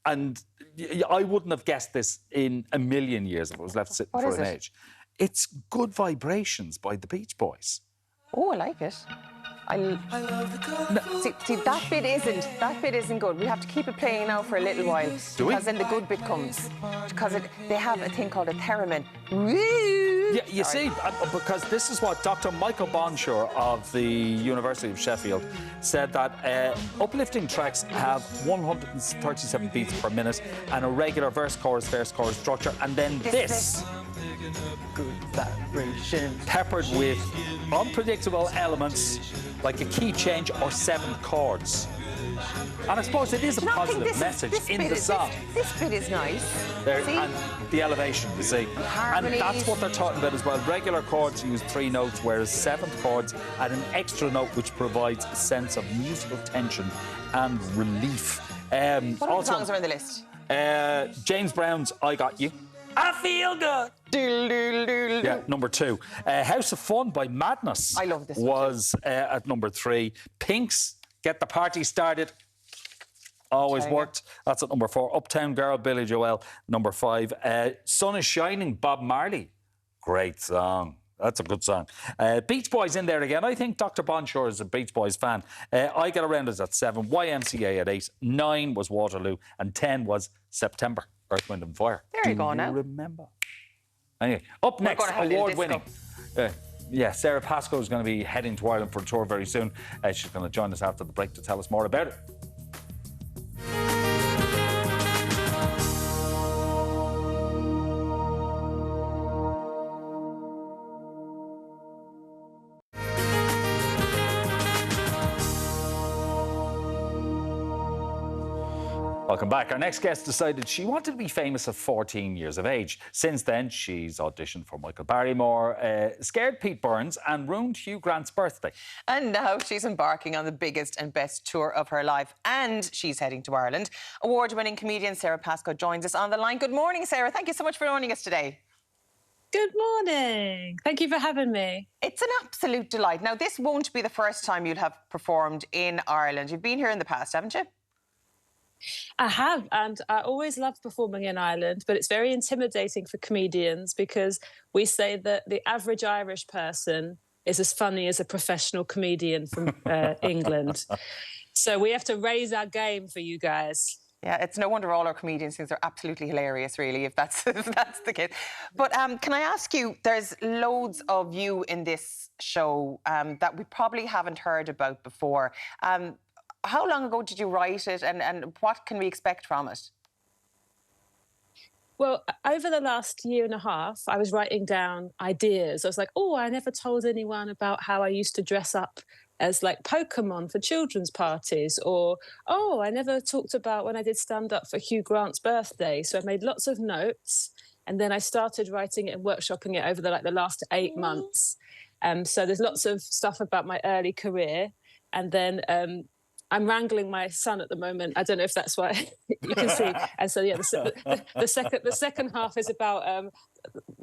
[SPEAKER 1] And I wouldn't have guessed this in a million years if it was left sitting for an age. It's Good Vibrations by the Beach Boys.
[SPEAKER 2] Oh, I like it. See, that bit isn't good. We have to keep it playing now for a little while.
[SPEAKER 1] Do we?
[SPEAKER 2] Because then the good bit comes. Because they have a thing called a theremin.
[SPEAKER 1] Yeah, you see, because this is what Dr. Michael Bonsure of the University of Sheffield said, that uplifting tracks have 137 beats per minute and a regular verse, chorus structure, and then this.
[SPEAKER 2] Good vibration.
[SPEAKER 1] Peppered with unpredictable elements like a key change or 7 chords. And I suppose it is a positive message in the song.
[SPEAKER 2] This bit is nice.
[SPEAKER 1] And the elevation, you see.
[SPEAKER 2] Harmonies.
[SPEAKER 1] And that's what they're talking about as well. Regular chords use 3 notes, whereas 7th chords add an extra note which provides a sense of musical tension and relief.
[SPEAKER 2] What other songs are on the list?
[SPEAKER 1] James Brown's I Got You. I feel good. Yeah, number 2. House of Fun by Madness.
[SPEAKER 2] I love this
[SPEAKER 1] was at number 3. Pink's Get the Party Started. Always worked. That's at number 4. Uptown Girl, Billy Joel, number 5. Sun is Shining, Bob Marley. Great song. That's a good song. Beach Boys in there again. I think Dr. Bonsure is a Beach Boys fan. I Get Around is at 7. YMCA at 8. 9 was Waterloo. And 10 was September, Earth, Wind and Fire.
[SPEAKER 2] There you go now.
[SPEAKER 1] Remember. Anyway, up next, award-winning. Yeah, Sara Pascoe is going to be heading to Ireland for a tour very soon. She's going to join us after the break to tell us more about it. Welcome back. Our next guest decided she wanted to be famous at 14 years of age. Since then, she's auditioned for Michael Barrymore, scared Pete Burns and ruined Hugh Grant's birthday.
[SPEAKER 2] And now she's embarking on the biggest and best tour of her life, and she's heading to Ireland. Award-winning comedian Sara Pascoe joins us on the line. Good morning, Sara. Thank you so much for joining us today.
[SPEAKER 21] Good morning. Thank you for having me.
[SPEAKER 2] It's an absolute delight. Now, this won't be the first time you'll have performed in Ireland. You've been here in the past, haven't you?
[SPEAKER 21] I have, and I always loved performing in Ireland, but it's very intimidating for comedians because we say that the average Irish person is as funny as a professional comedian from England. So we have to raise our game for you guys.
[SPEAKER 2] Yeah, it's no wonder all our comedians think they're absolutely hilarious, really, if that's the case. But can I ask you, there's loads of you in this show that we probably haven't heard about before. How long ago did you write it, and what can we expect from it?
[SPEAKER 21] Well, over the last year and a half, I was writing down ideas. I was like, oh, I never told anyone about how I used to dress up as like Pokemon for children's parties, or, oh, I never talked about when I did stand-up for Hugh Grant's birthday. So I made lots of notes, and then I started writing it and workshopping it over the last 8 months. So there's lots of stuff about my early career, and then I'm wrangling my son at the moment. I don't know if that's why you can see. And so, yeah, the second half is about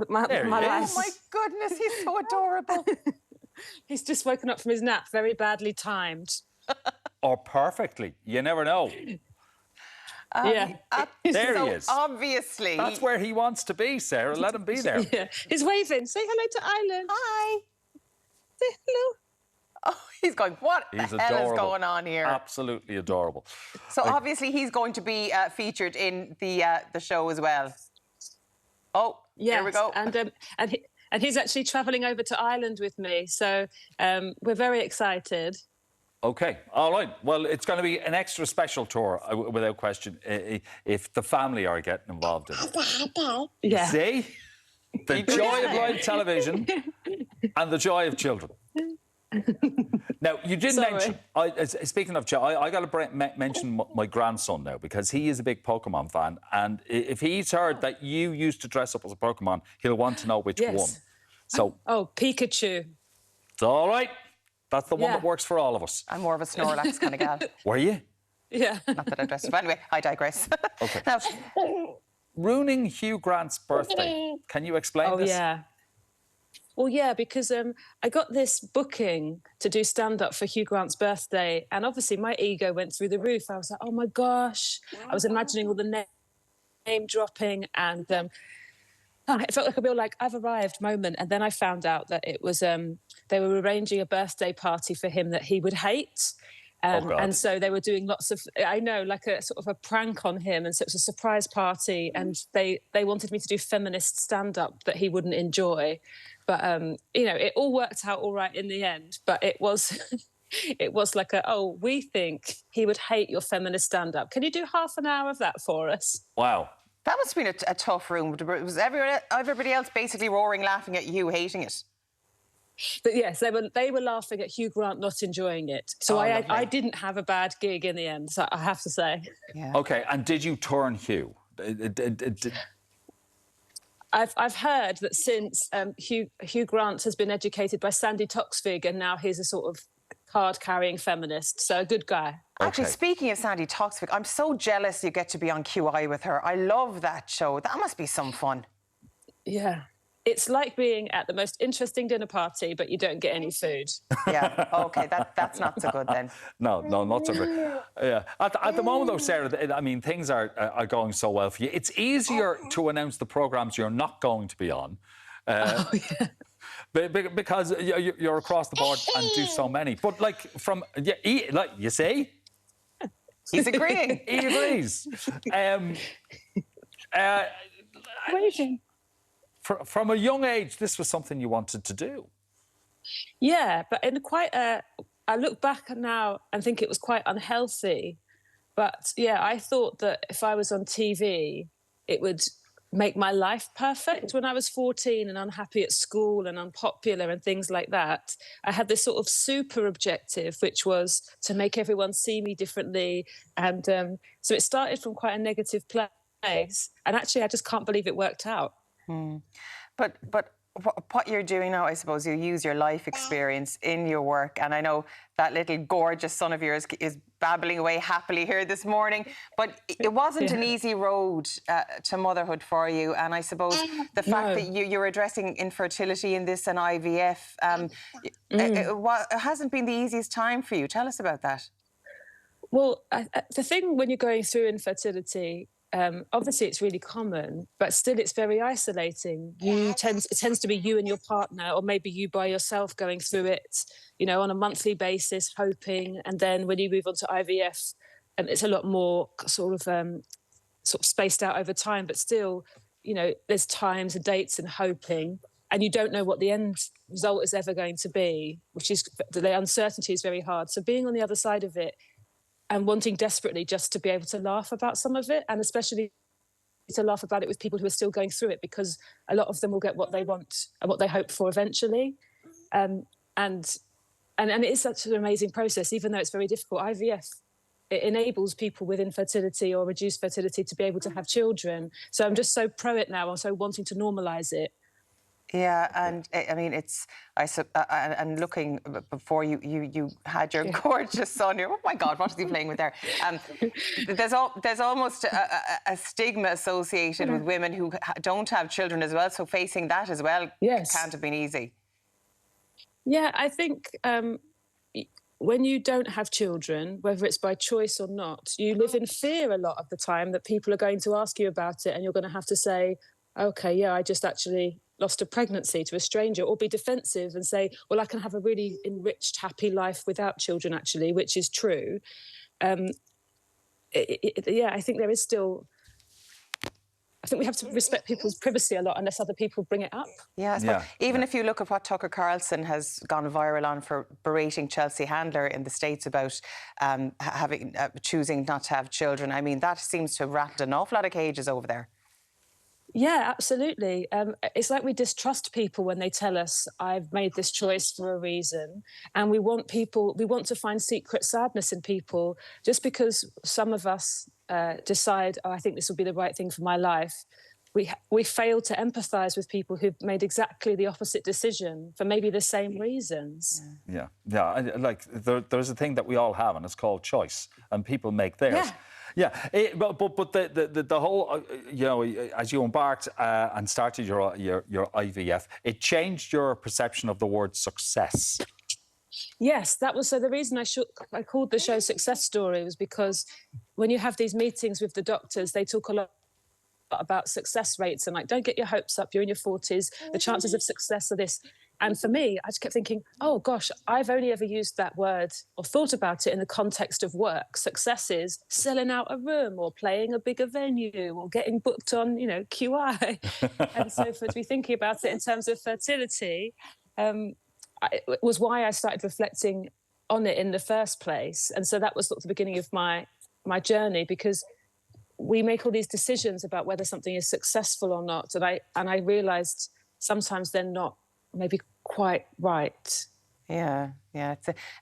[SPEAKER 21] my life.
[SPEAKER 2] Oh, my goodness, he's so adorable.
[SPEAKER 21] He's just woken up from his nap, very badly timed.
[SPEAKER 1] Or perfectly. You never know.
[SPEAKER 21] Yeah.
[SPEAKER 1] There
[SPEAKER 2] so
[SPEAKER 1] he is.
[SPEAKER 2] Obviously.
[SPEAKER 1] That's where he wants to be, Sarah. Let him be there.
[SPEAKER 21] Yeah. He's waving. Say hello to Ireland.
[SPEAKER 2] Hi.
[SPEAKER 21] Say hello.
[SPEAKER 2] Oh, he's going, what
[SPEAKER 1] He's
[SPEAKER 2] the hell
[SPEAKER 1] adorable.
[SPEAKER 2] is going on here?
[SPEAKER 1] Absolutely adorable.
[SPEAKER 2] So obviously he's going to be featured in the show as well. Oh,
[SPEAKER 21] yes.
[SPEAKER 2] Here we go.
[SPEAKER 21] And he's actually travelling over to Ireland with me. So we're very excited.
[SPEAKER 1] OK, all right. Well, it's going to be an extra special tour, without question, if the family are getting involved in it.
[SPEAKER 21] Yeah.
[SPEAKER 1] See? The joy of live television and the joy of children. Now, you did mention, speaking of joy, I got to mention my grandson now, because he is a big Pokemon fan, and if he's heard that you used to dress up as a Pokemon, he'll want to know which one. So,
[SPEAKER 21] Pikachu.
[SPEAKER 1] It's all right. That's the one that works for all of us.
[SPEAKER 2] I'm more of a Snorlax kind of gal.
[SPEAKER 1] Were you?
[SPEAKER 21] Yeah.
[SPEAKER 2] Not that I dressed up. Anyway, I digress.
[SPEAKER 1] OK. Now, ruining Hugh Grant's birthday. Can you explain this?
[SPEAKER 21] Oh, yeah. Well, yeah, because I got this booking to do stand-up for Hugh Grant's birthday, and obviously my ego went through the roof. I was like, oh, my gosh. I was imagining all the name dropping, and it felt like a real, I've arrived moment. And then I found out that it was, they were arranging a birthday party for him that he would hate. And so they were doing lots of, like a sort of a prank on him. And so it was a surprise party, and they wanted me to do feminist stand-up that he wouldn't enjoy. But, it all worked out all right in the end. But it was it was like we think he would hate your feminist stand-up. Can you do half an hour of that for us?
[SPEAKER 1] Wow.
[SPEAKER 2] That must have been a tough room. Was everybody else basically roaring, laughing at you, hating it?
[SPEAKER 21] But yes, they were laughing at Hugh Grant not enjoying it. So I didn't have a bad gig in the end, so I have to say.
[SPEAKER 2] Yeah.
[SPEAKER 1] OK, and did you turn Hugh?
[SPEAKER 21] I've heard that since Hugh Grant has been educated by Sandy Toksvig, and now he's a sort of card-carrying feminist, so a good guy.
[SPEAKER 2] Actually, speaking of Sandy Toksvig, I'm so jealous you get to be on QI with her. I love that show. That must be some fun.
[SPEAKER 21] Yeah. It's like being at the most interesting dinner party, but you don't get any food.
[SPEAKER 2] Yeah, OK, that's not so good then.
[SPEAKER 1] No, not so good. Yeah. At the moment, though, Sarah, I mean, things are going so well for you. It's easier to announce the programmes you're not going to be on. Because you're across the board and do so many. But, you see?
[SPEAKER 2] He's agreeing.
[SPEAKER 1] He agrees.
[SPEAKER 21] Waiting.
[SPEAKER 1] From a young age, this was something you wanted to do.
[SPEAKER 21] Yeah, but in I look back now and think it was quite unhealthy. But, yeah, I thought that if I was on TV, it would make my life perfect. When I was 14 and unhappy at school and unpopular and things like that, I had this sort of super objective, which was to make everyone see me differently. And so it started from quite a negative place. And actually, I just can't believe it worked out.
[SPEAKER 2] But what you're doing now, I suppose, you use your life experience in your work. And I know that little gorgeous son of yours is babbling away happily here this morning. But it wasn't an easy road to motherhood for you. And I suppose the fact that you're addressing infertility in this and IVF, it hasn't been the easiest time for you. Tell us about that.
[SPEAKER 21] Well, the thing when you're going through infertility, obviously it's really common, but still it's very isolating. It tends to be you and your partner, or maybe you by yourself going through it, on a monthly basis, hoping. And then when you move on to IVF, it's a lot more sort of spaced out over time, but still, there's times and dates and hoping, and you don't know what the end result is ever going to be, which is the uncertainty is very hard. So being on the other side of it, and wanting desperately just to be able to laugh about some of it, and especially to laugh about it with people who are still going through it, because a lot of them will get what they want and what they hope for eventually. And it is such an amazing process, even though it's very difficult. IVF, it enables people with infertility or reduced fertility to be able to have children. So I'm just so pro it now. I'm so wanting to normalise it.
[SPEAKER 2] Yeah, and I mean, and looking before you had your gorgeous son here. Oh my God, what is he playing with there? There's almost a stigma associated with women who don't have children as well. So facing that as well can't have been easy.
[SPEAKER 21] Yeah, I think when you don't have children, whether it's by choice or not, you live in fear a lot of the time that people are going to ask you about it, and you're going to have to say, okay, yeah, I just actually lost a pregnancy to a stranger, or be defensive and say, well, I can have a really enriched, happy life without children, actually, which is true. Yeah, I think there is still... I think we have to respect people's privacy a lot unless other people bring it up.
[SPEAKER 2] Yeah, even if you look at what Tucker Carlson has gone viral on for berating Chelsea Handler in the States about choosing not to have children, I mean, that seems to have rattled an awful lot of cages over there.
[SPEAKER 21] Yeah, absolutely. It's like we distrust people when they tell us, I've made this choice for a reason. And we want to find secret sadness in people just because some of us decide, oh, I think this will be the right thing for my life. We fail to empathise with people who've made exactly the opposite decision for maybe the same reasons.
[SPEAKER 1] Yeah. Like there's a thing that we all have, and it's called choice, and people make theirs. Yeah, but the whole, you know, as you embarked and started your IVF, it changed your perception of the word success.
[SPEAKER 21] Yes, that was so. The reason I called the show Success Story was because when you have these meetings with the doctors, they talk a lot about success rates and like, don't get your hopes up. You're in your 40s. The chances of success are this. And for me, I just kept thinking, oh, gosh, I've only ever used that word or thought about it in the context of work. Success is selling out a room or playing a bigger venue or getting booked on, you know, QI. And so to be thinking about it in terms of fertility it was why I started reflecting on it in the first place. And so that was sort of the beginning of my journey, because we make all these decisions about whether something is successful or not. And I realised sometimes they're not maybe quite right.
[SPEAKER 2] Yeah.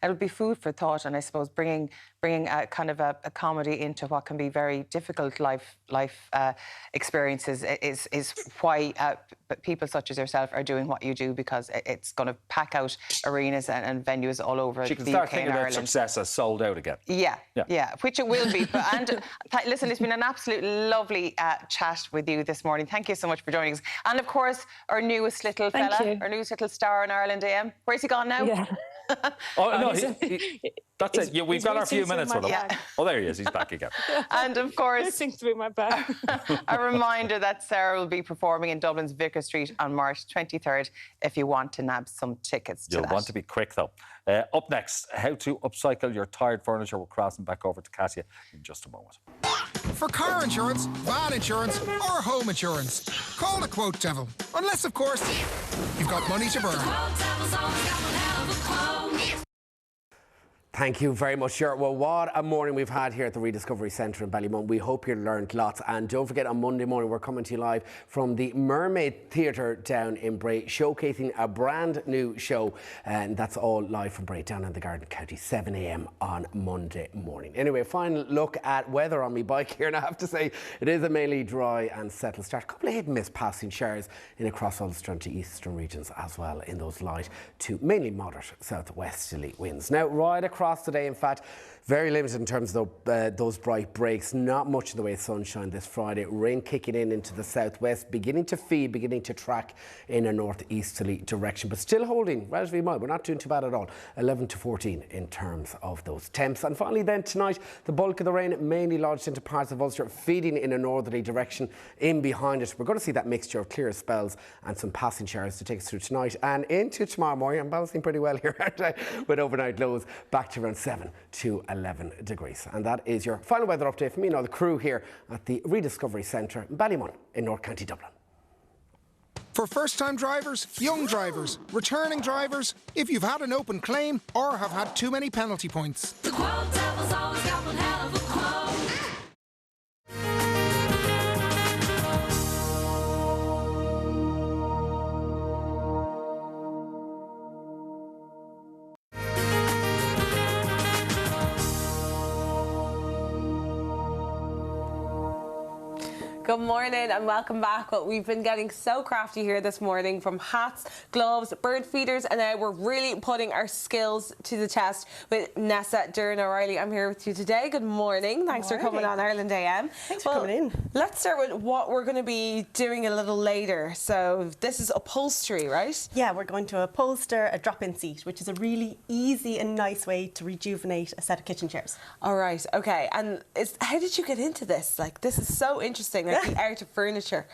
[SPEAKER 2] It'll be food for thought, and I suppose bringing a kind of a comedy into what can be very difficult life experiences is why people such as yourself are doing what you do, because it's going to pack out arenas and venues all over the UK and Ireland.
[SPEAKER 1] She can start thinking about success as sold out again.
[SPEAKER 2] Yeah, which it will be. Listen, it's been an absolute lovely chat with you this morning. Thank you so much for joining us. And of course, our newest little fella, our newest little star in Ireland AM. Where's he gone now?
[SPEAKER 21] Yeah.
[SPEAKER 1] Oh, no, that's it. Yeah, we've got our few minutes with him. Oh, there he is. He's back again.
[SPEAKER 2] And of course,
[SPEAKER 21] racing through my bag.
[SPEAKER 2] A reminder that Sarah will be performing in Dublin's Vicar Street on March 23rd if you want to nab some tickets to that.
[SPEAKER 1] You'll want to be quick, though. Up next, how to upcycle your tired furniture. We're crossing back over to Katja in just a moment.
[SPEAKER 7] For car insurance, van insurance or home insurance, call the Quote Devil. Unless, of course, you've got money to burn.
[SPEAKER 4] Thank you very much, Stuart. Well, what a morning we've had here at the Rediscovery Centre in Ballymun. We hope you learned lots. And don't forget, on Monday morning, we're coming to you live from the Mermaid Theatre down in Bray, showcasing a brand new show. And that's all live from Bray, down in the Garden County, 7 a.m. on Monday morning. Anyway, final look at weather on my bike here. And I have to say, it is a mainly dry and settled start. A couple of hit and miss passing showers in across all the strong to eastern regions as well, in those light to mainly moderate southwesterly winds. Now, right across today, in fact, very limited in terms of those bright breaks. Not much in the way of sunshine this Friday. Rain kicking in into the southwest, beginning to feed, beginning to track in a northeasterly direction, but still holding relatively mild. We're not doing too bad at all. 11 to 14 in terms of those temps. And finally then tonight, the bulk of the rain mainly lodged into parts of Ulster, feeding in a northerly direction in behind it. We're going to see that mixture of clear spells and some passing showers to take us through tonight and into tomorrow morning. I'm balancing pretty well here, aren't I? With overnight lows back to around 7 to 11 degrees. And that is your final weather update from me and all the crew here at the Rediscovery Centre in Ballymun in North County Dublin.
[SPEAKER 7] For first-time drivers, young drivers, returning drivers, if you've had an open claim or have had too many penalty points.
[SPEAKER 10] The Quote Devil's always got one hell of a quote.
[SPEAKER 3] Good morning and welcome back. Well, we've been getting so crafty here this morning, from hats, gloves, bird feeders, and now we're really putting our skills to the test with Nessa Doran O'Reilly. I'm here with you today. Good morning. Thanks for coming on Ireland AM.
[SPEAKER 6] Thanks for coming in.
[SPEAKER 3] Let's start with what we're going to be doing a little later. So this is upholstery, right?
[SPEAKER 6] Yeah, we're going to upholster a drop-in seat, which is a really easy and nice way to rejuvenate a set of kitchen chairs.
[SPEAKER 3] All right, okay. And how did you get into this? Like, this is so interesting, like the art of furniture.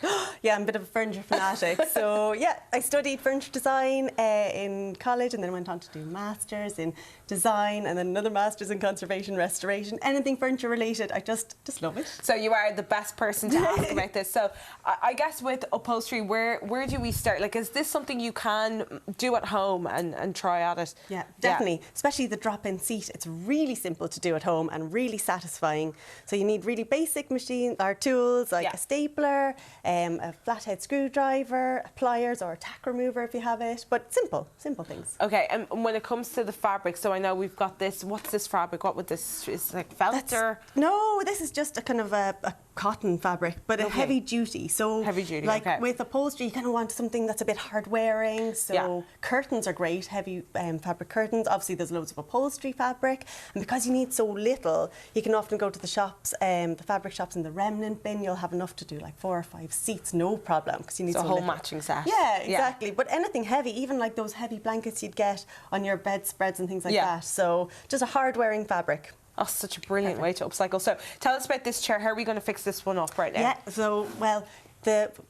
[SPEAKER 6] Yeah, I'm a bit of a furniture fanatic. So yeah, I studied furniture design in college, and then went on to do masters in design, and then another masters in conservation restoration. Anything furniture related, I just love it.
[SPEAKER 3] So you are the best person to ask about this. So I guess with upholstery, where do we start? Like, is this something you can do at home and try at it?
[SPEAKER 6] Yeah, definitely. Especially the drop-in seat. It's really simple to do at home and really satisfying. So you need really basic machine or tools like a stapler, a flathead screwdriver, pliers or a tack remover if you have it. But simple things.
[SPEAKER 3] Okay, and when it comes to the fabric, so I know we've got this. What's this fabric? What would this is like felt or?
[SPEAKER 6] No, this is just a kind of a cotton fabric, but a heavy duty. So
[SPEAKER 3] heavy duty,
[SPEAKER 6] like with upholstery, you kind of want something that's a bit hard wearing. So curtains are great, heavy fabric curtains. Obviously, there's loads of upholstery fabric, and because you need so little, you can often go to the shops, the fabric shops in the remnant bin. You'll have enough to do like 4 or 5 seats, no problem, because you need
[SPEAKER 3] so
[SPEAKER 6] so
[SPEAKER 3] a whole
[SPEAKER 6] little.
[SPEAKER 3] matching set.
[SPEAKER 6] Yeah, exactly. But anything heavy, even like those heavy blankets you'd get on your bedspreads and things like that. So just a hard wearing fabric.
[SPEAKER 3] Oh, such a brilliant way to upcycle. So tell us about this chair. How are we going to fix this one up right now?
[SPEAKER 6] Yeah, so, well,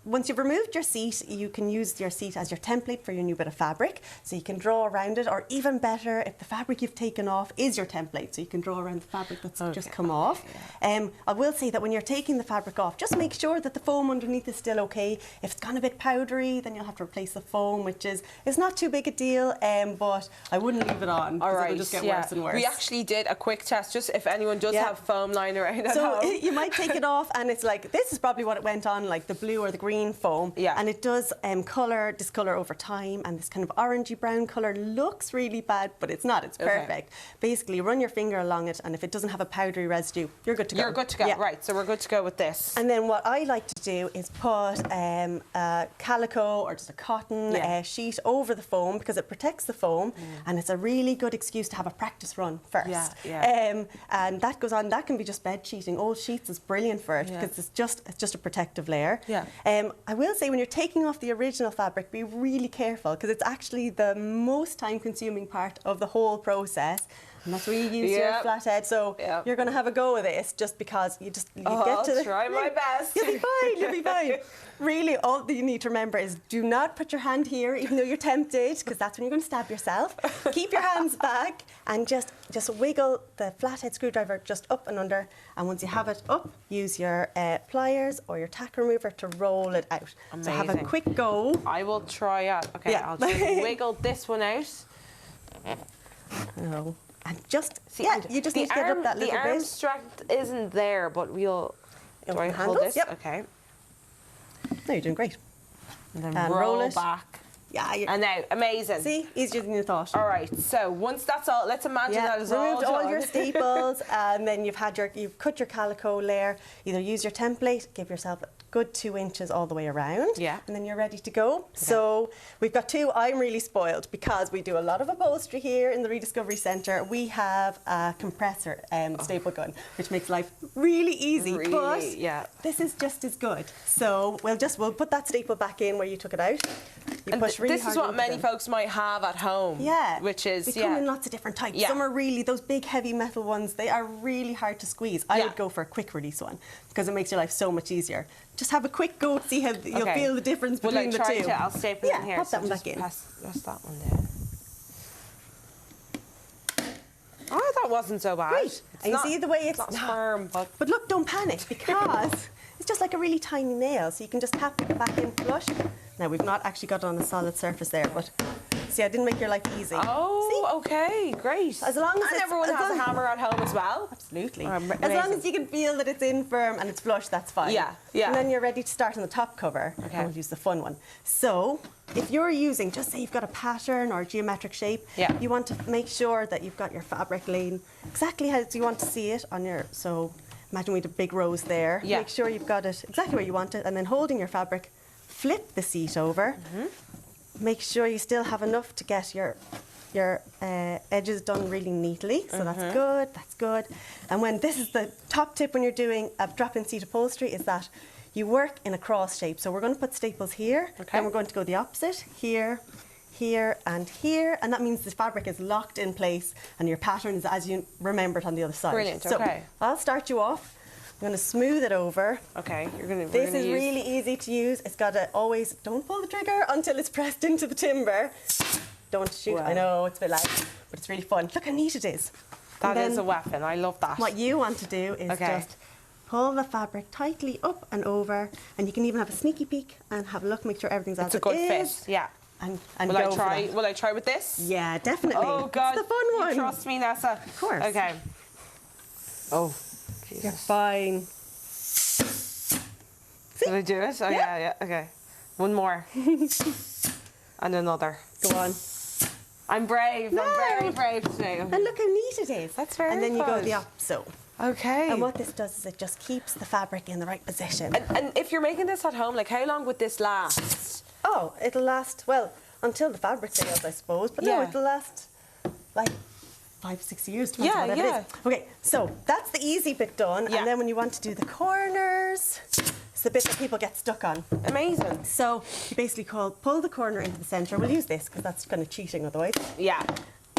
[SPEAKER 6] once you've removed your seat, you can use your seat as your template for your new bit of fabric. So you can draw around it, or even better, if the fabric you've taken off is your template, so you can draw around the fabric that's just come off. I will say that when you're taking the fabric off, just make sure that the foam underneath is still okay. If it's gone a bit powdery, then you'll have to replace the foam, which is not too big a deal, but I wouldn't leave it on, because it'll just get worse and worse.
[SPEAKER 3] We actually did a quick test, just if anyone does have foam lying around at
[SPEAKER 6] so
[SPEAKER 3] home.
[SPEAKER 6] You might take it off, and it's like, this is probably what it went on, like the blue or the green foam, and it does discolour over time, and this kind of orangey brown colour looks really bad, but it's not, it's perfect. Basically, run your finger along it, and if it doesn't have a powdery residue, you're good to go.
[SPEAKER 3] You're good to go, right, so we're good to go with this.
[SPEAKER 6] And then what I like to do is put a calico or just a cotton sheet over the foam, because it protects the foam, and it's a really good excuse to have a practice run first. And that goes on, that can be just bed sheeting. Old sheets is brilliant for it, because it's just a protective layer. I will say, when you're taking off the original fabric, be really careful, because it's actually the most time-consuming part of the whole process. And that's where you use your flathead. So you're going to have a go at this, just because you get to
[SPEAKER 3] I'll try my best.
[SPEAKER 6] You'll be fine, you'll be fine. Really, all that you need to remember is, do not put your hand here, even though you're tempted, because that's when you're going to stab yourself. Keep your hands back, and just wiggle the flathead screwdriver just up and under. And once you have it up, use your pliers or your tack remover to roll it out.
[SPEAKER 3] Amazing.
[SPEAKER 6] So have a quick go.
[SPEAKER 3] I will try out. Okay, I'll just wiggle this one out.
[SPEAKER 6] And just, you just need to get up that little bit.
[SPEAKER 3] The arm strength isn't there, but we'll... Do I hold this? Okay.
[SPEAKER 6] No, you're doing great.
[SPEAKER 3] And then roll it back.
[SPEAKER 6] Yeah.
[SPEAKER 3] And now, amazing.
[SPEAKER 6] See, easier than you thought.
[SPEAKER 3] All right, so once that's all, let's imagine that is all
[SPEAKER 6] removed all
[SPEAKER 3] done.
[SPEAKER 6] your staples, and then you've cut your calico layer. Either use your template, give yourself a good 2 inches all the way around, and then you're ready to go. Okay. So we've got two. I'm really spoiled, because we do a lot of upholstery here in the Rediscovery Centre. We have a compressor staple gun, which makes life really easy. But this is just as good. So we'll put that staple back in where you took it out. You push really hard.
[SPEAKER 3] This is what many folks might have at home. Which is
[SPEAKER 6] they come in lots of different types. Some are really, those big heavy metal ones, they are really hard to squeeze. I would go for a quick release one, because it makes your life so much easier. Just have a quick go to see how you'll feel the difference between the two.
[SPEAKER 3] I'll staple in here.
[SPEAKER 6] Pop that one back in.
[SPEAKER 3] Press that one down. Oh, that wasn't so bad.
[SPEAKER 6] Great. And you see the way it's
[SPEAKER 3] not firm,
[SPEAKER 6] but look, don't panic, because it's just like a really tiny nail, so you can just tap it back in flush. Now, we've not actually got it on a solid surface there, but see, I didn't make your life easy.
[SPEAKER 3] Oh, okay, great.
[SPEAKER 6] As long as
[SPEAKER 3] everyone has a hammer at home as well.
[SPEAKER 6] Absolutely. As long as you can feel that it's in firm and it's flush, that's fine.
[SPEAKER 3] Yeah.
[SPEAKER 6] And then you're ready to start on the top cover. Okay. And we'll use the fun one. So, if you're using, just say you've got a pattern or a geometric shape, you want to make sure that you've got your fabric laid exactly how you want to see it on your, imagine we had a big rose there.
[SPEAKER 3] Yeah.
[SPEAKER 6] Make sure you've got it exactly where you want it, and then holding your fabric, flip the seat over. Make sure you still have enough to get your edges done really neatly. So that's good, that's good. And when this is the top tip when you're doing a drop-in seat upholstery is that you work in a cross shape. So we're going to put staples here, then we're going to go the opposite, here, here and here, and that means the fabric is locked in place and your pattern is as you remember it on the other side.
[SPEAKER 3] Brilliant,
[SPEAKER 6] so I'll start you off. I'm going to smooth it over.
[SPEAKER 3] Okay,
[SPEAKER 6] This is really easy to use. It's got to always, don't pull the trigger until it's pressed into the timber. Don't shoot.
[SPEAKER 3] Wow.
[SPEAKER 6] I know it's a bit loud, but it's really fun. Look how neat it is.
[SPEAKER 3] That is a weapon. I love that.
[SPEAKER 6] What you want to do is just pull the fabric tightly up and over, and you can even have a sneaky peek and have a look, make sure everything's as it is.
[SPEAKER 3] It's a good fit. Yeah.
[SPEAKER 6] And
[SPEAKER 3] will I try? Will I try with this?
[SPEAKER 6] Yeah, definitely.
[SPEAKER 3] Oh God,
[SPEAKER 6] it's the fun one.
[SPEAKER 3] You trust me, Nessa?
[SPEAKER 6] Of course.
[SPEAKER 3] Okay. Oh,
[SPEAKER 6] you're fine.
[SPEAKER 3] Did I do it? Oh yeah. Okay. One more. And another.
[SPEAKER 6] Go on.
[SPEAKER 3] I'm brave.
[SPEAKER 6] No.
[SPEAKER 3] I'm very brave today.
[SPEAKER 6] And look how neat it is.
[SPEAKER 3] That's very
[SPEAKER 6] And then you go
[SPEAKER 3] good.
[SPEAKER 6] the opposite.
[SPEAKER 3] Okay.
[SPEAKER 6] And what this does is it just keeps the fabric in the right position.
[SPEAKER 3] And if you're making this at home, like how long would this last?
[SPEAKER 6] Oh, it'll last, well, until the fabric fails, I suppose. But no, it'll last like 5-6 years, depends on whatever it is. Okay, so that's the easy bit done. And then when you want to do the corners, it's the bit that people get stuck on.
[SPEAKER 3] Amazing.
[SPEAKER 6] So you basically pull the corner into the centre. We'll use this because that's kind of cheating otherwise.
[SPEAKER 3] Yeah.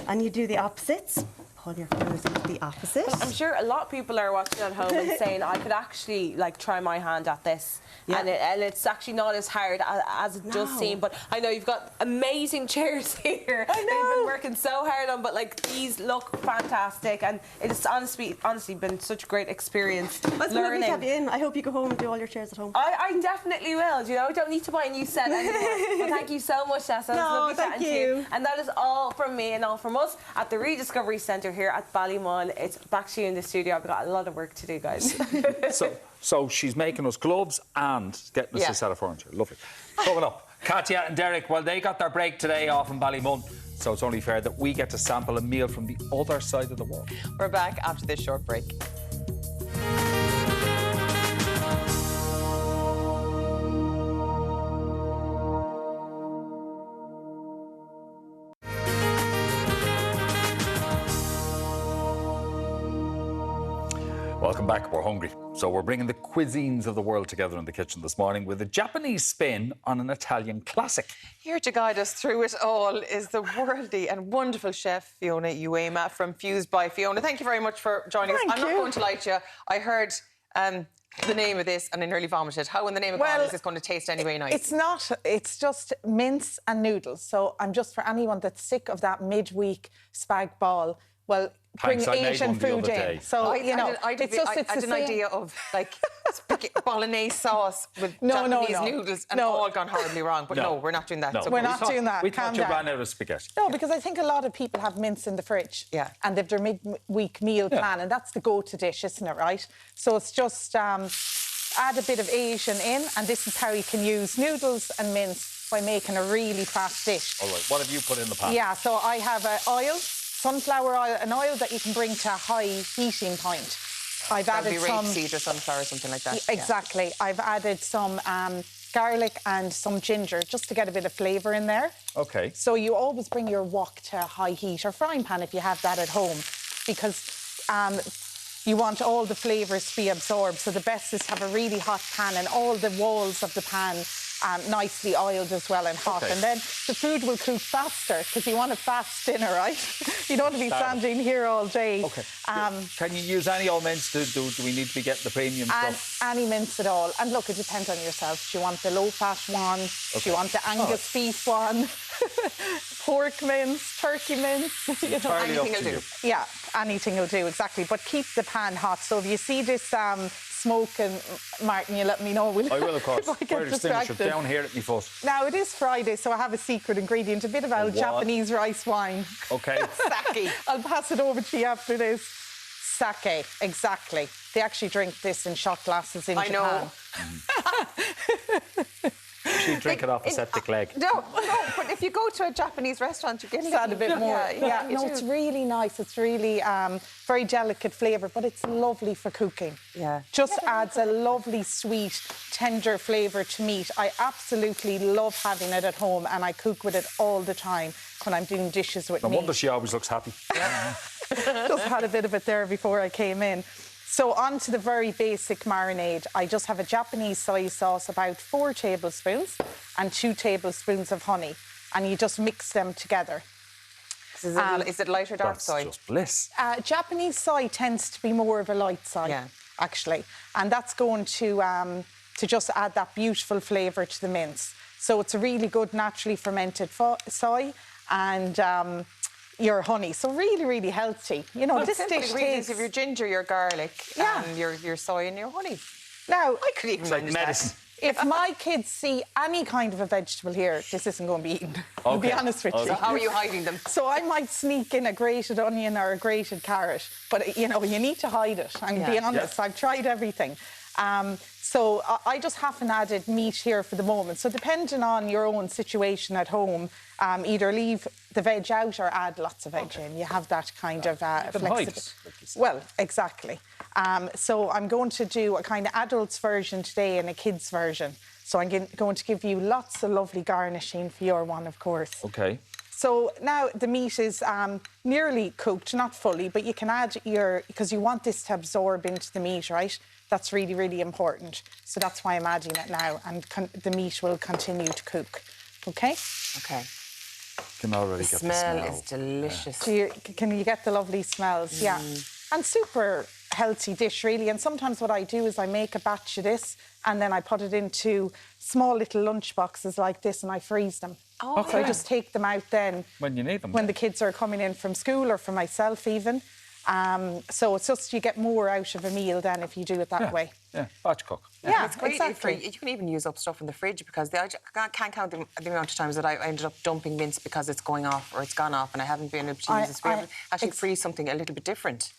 [SPEAKER 6] And you do the opposites. Pull your corners into the opposite.
[SPEAKER 3] Well, I'm sure a lot of people are watching at home and saying, I could actually like try my hand at this.
[SPEAKER 6] Yeah.
[SPEAKER 3] And it's actually not as hard as it does seem. But I know you've got amazing chairs here. I know. They've been working so hard on, but like these look fantastic, and it's honestly been such a great experience.
[SPEAKER 6] That's lovely to have you in. I hope you go home and do all your chairs at home.
[SPEAKER 3] I definitely will. You know, I don't need to buy a new set anymore. Well, thank you so much, Nessa. It was lovely chatting to you. And that is all from me and all from us at the Rediscovery Centre here at Ballymun. It's back to you in the studio. I've got a lot of work to do, guys.
[SPEAKER 1] So she's making us gloves and getting us a set of furniture. Lovely. Coming up, Katja and Derek, well, they got their break today off in Ballymun, so it's only fair that we get to sample a meal from the other side of the world.
[SPEAKER 2] We're back after this short break.
[SPEAKER 1] Welcome back. We're hungry. So we're bringing the cuisines of the world together in the kitchen this morning with a Japanese spin on an Italian classic.
[SPEAKER 2] Here to guide us through it all is the worldly and wonderful chef Fiona Uyema from Fused by Fiona. Thank you very much for joining us. I'm not going to lie to you. I heard the name of this and I nearly vomited. How in the name of God is this going to taste anyway nice?
[SPEAKER 20] It's not. It's just mince and noodles. So I'm just for anyone that's sick of that midweek spag ball. Well, bring Asian food in. So,
[SPEAKER 2] I had an idea of like bolognese sauce with Japanese noodles and all gone horribly wrong. But no, we're not doing that.
[SPEAKER 20] No. We're not doing that.
[SPEAKER 1] We thought you ran out of spaghetti.
[SPEAKER 20] No, because I think a lot of people have mince in the fridge. Yeah. And they've their midweek meal plan, and that's the go-to dish, isn't it, right? So it's just add a bit of Asian in, and this is how you can use noodles and mince by making a really fast dish.
[SPEAKER 1] All right, what have you put in the pan?
[SPEAKER 20] Yeah, so I have oil, sunflower oil, an oil that you can bring to a high heating point. I've added some
[SPEAKER 2] rapeseed or sunflower, something like that.
[SPEAKER 20] Exactly. Yeah. I've added some garlic and some ginger just to get a bit of flavour in there.
[SPEAKER 1] Okay.
[SPEAKER 20] So you always bring your wok to a high heat or frying pan if you have that at home, because you want all the flavours to be absorbed. So the best is to have a really hot pan and all the walls of the pan nicely oiled as well and hot. Okay. And then the food will cook faster because you want a fast dinner, right? You don't want to be standing here all day.
[SPEAKER 1] Okay. Can you use any old mince? Do we need to be getting the premium stuff?
[SPEAKER 20] Any mince at all. And look, it depends on yourself. Do you want the low-fat one? Okay. Do you want the Angus beef one? Pork mince, turkey mince?
[SPEAKER 2] Anything will do.
[SPEAKER 20] Yeah, anything will do, exactly. But keep the pan hot. So if you see this smoking, Martin, you let me know.
[SPEAKER 1] I will, of course. Where to extinguish it? Down here at me foot.
[SPEAKER 20] Now, it is Friday, so I have a secret ingredient, a bit of old Japanese rice wine.
[SPEAKER 1] OK.
[SPEAKER 2] Sake.
[SPEAKER 20] I'll pass it over to you after this. Sake, exactly. They actually drink this in shot glasses in Japan.
[SPEAKER 2] I know.
[SPEAKER 1] She'd drink it off a septic leg.
[SPEAKER 2] No, but if you go to a Japanese restaurant, you're getting that a bit more.
[SPEAKER 20] Yeah, no, it's really nice. It's really very delicate flavour, but it's lovely for cooking.
[SPEAKER 2] Yeah.
[SPEAKER 20] Just adds a lovely, sweet, tender flavour to meat. I absolutely love having it at home, and I cook with it all the time when I'm doing dishes with
[SPEAKER 1] No
[SPEAKER 20] meat.
[SPEAKER 1] wonder she always looks happy.
[SPEAKER 20] Just had a bit of it there before I came in. So on to the very basic marinade. I just have a Japanese soy sauce, about 4 tablespoons, and 2 tablespoons of honey, and you just mix them together.
[SPEAKER 2] Is it light or dark soy?
[SPEAKER 1] That's just bliss.
[SPEAKER 20] Japanese soy tends to be more of a light soy, actually, and that's going to just add that beautiful flavour to the mince. So it's a really good naturally fermented soy, and your honey, so really, really healthy. You know, this dish tastes...
[SPEAKER 2] If your ginger, your garlic, your soy and your honey.
[SPEAKER 20] Now,
[SPEAKER 2] I could even manage
[SPEAKER 1] medicine.
[SPEAKER 20] If my kids see any kind of a vegetable here, this isn't going to be eaten. I'll be honest with you.
[SPEAKER 2] So how are you hiding them?
[SPEAKER 20] So I might sneak in a grated onion or a grated carrot, but you know, you need to hide it. I'm being honest. I've tried everything. So I just haven't added meat here for the moment. So depending on your own situation at home, either leave the veg out or add lots of veg in. You have that kind of flexibility. Well, exactly. So I'm going to do a kind of adults version today and a kids version. So I'm going to give you lots of lovely garnishing for your one, of course.
[SPEAKER 1] OK.
[SPEAKER 20] So now the meat is nearly cooked, not fully, but you can add because you want this to absorb into the meat, right? That's really, really important. So that's why I'm adding it now, and the meat will continue to cook. OK?
[SPEAKER 2] OK.
[SPEAKER 1] Can already get the smell.
[SPEAKER 2] Is delicious.
[SPEAKER 20] Yeah. Can you get the lovely smells? Yeah. And super healthy dish, really. And sometimes what I do is I make a batch of this and then I put it into small little lunch boxes like this and I freeze them.
[SPEAKER 2] Oh,
[SPEAKER 20] so I just take them out then.
[SPEAKER 1] When you need them.
[SPEAKER 20] When the kids are coming in from school or for myself even. So it's just you get more out of a meal then if you do it that way.
[SPEAKER 1] Yeah, batch cook.
[SPEAKER 2] Yeah, it's great. Exactly. You can even use up stuff in the fridge because I can't count the amount of times that I ended up dumping mince because it's going off or it's gone off and I haven't been able to use it. So actually freeze something a little bit different.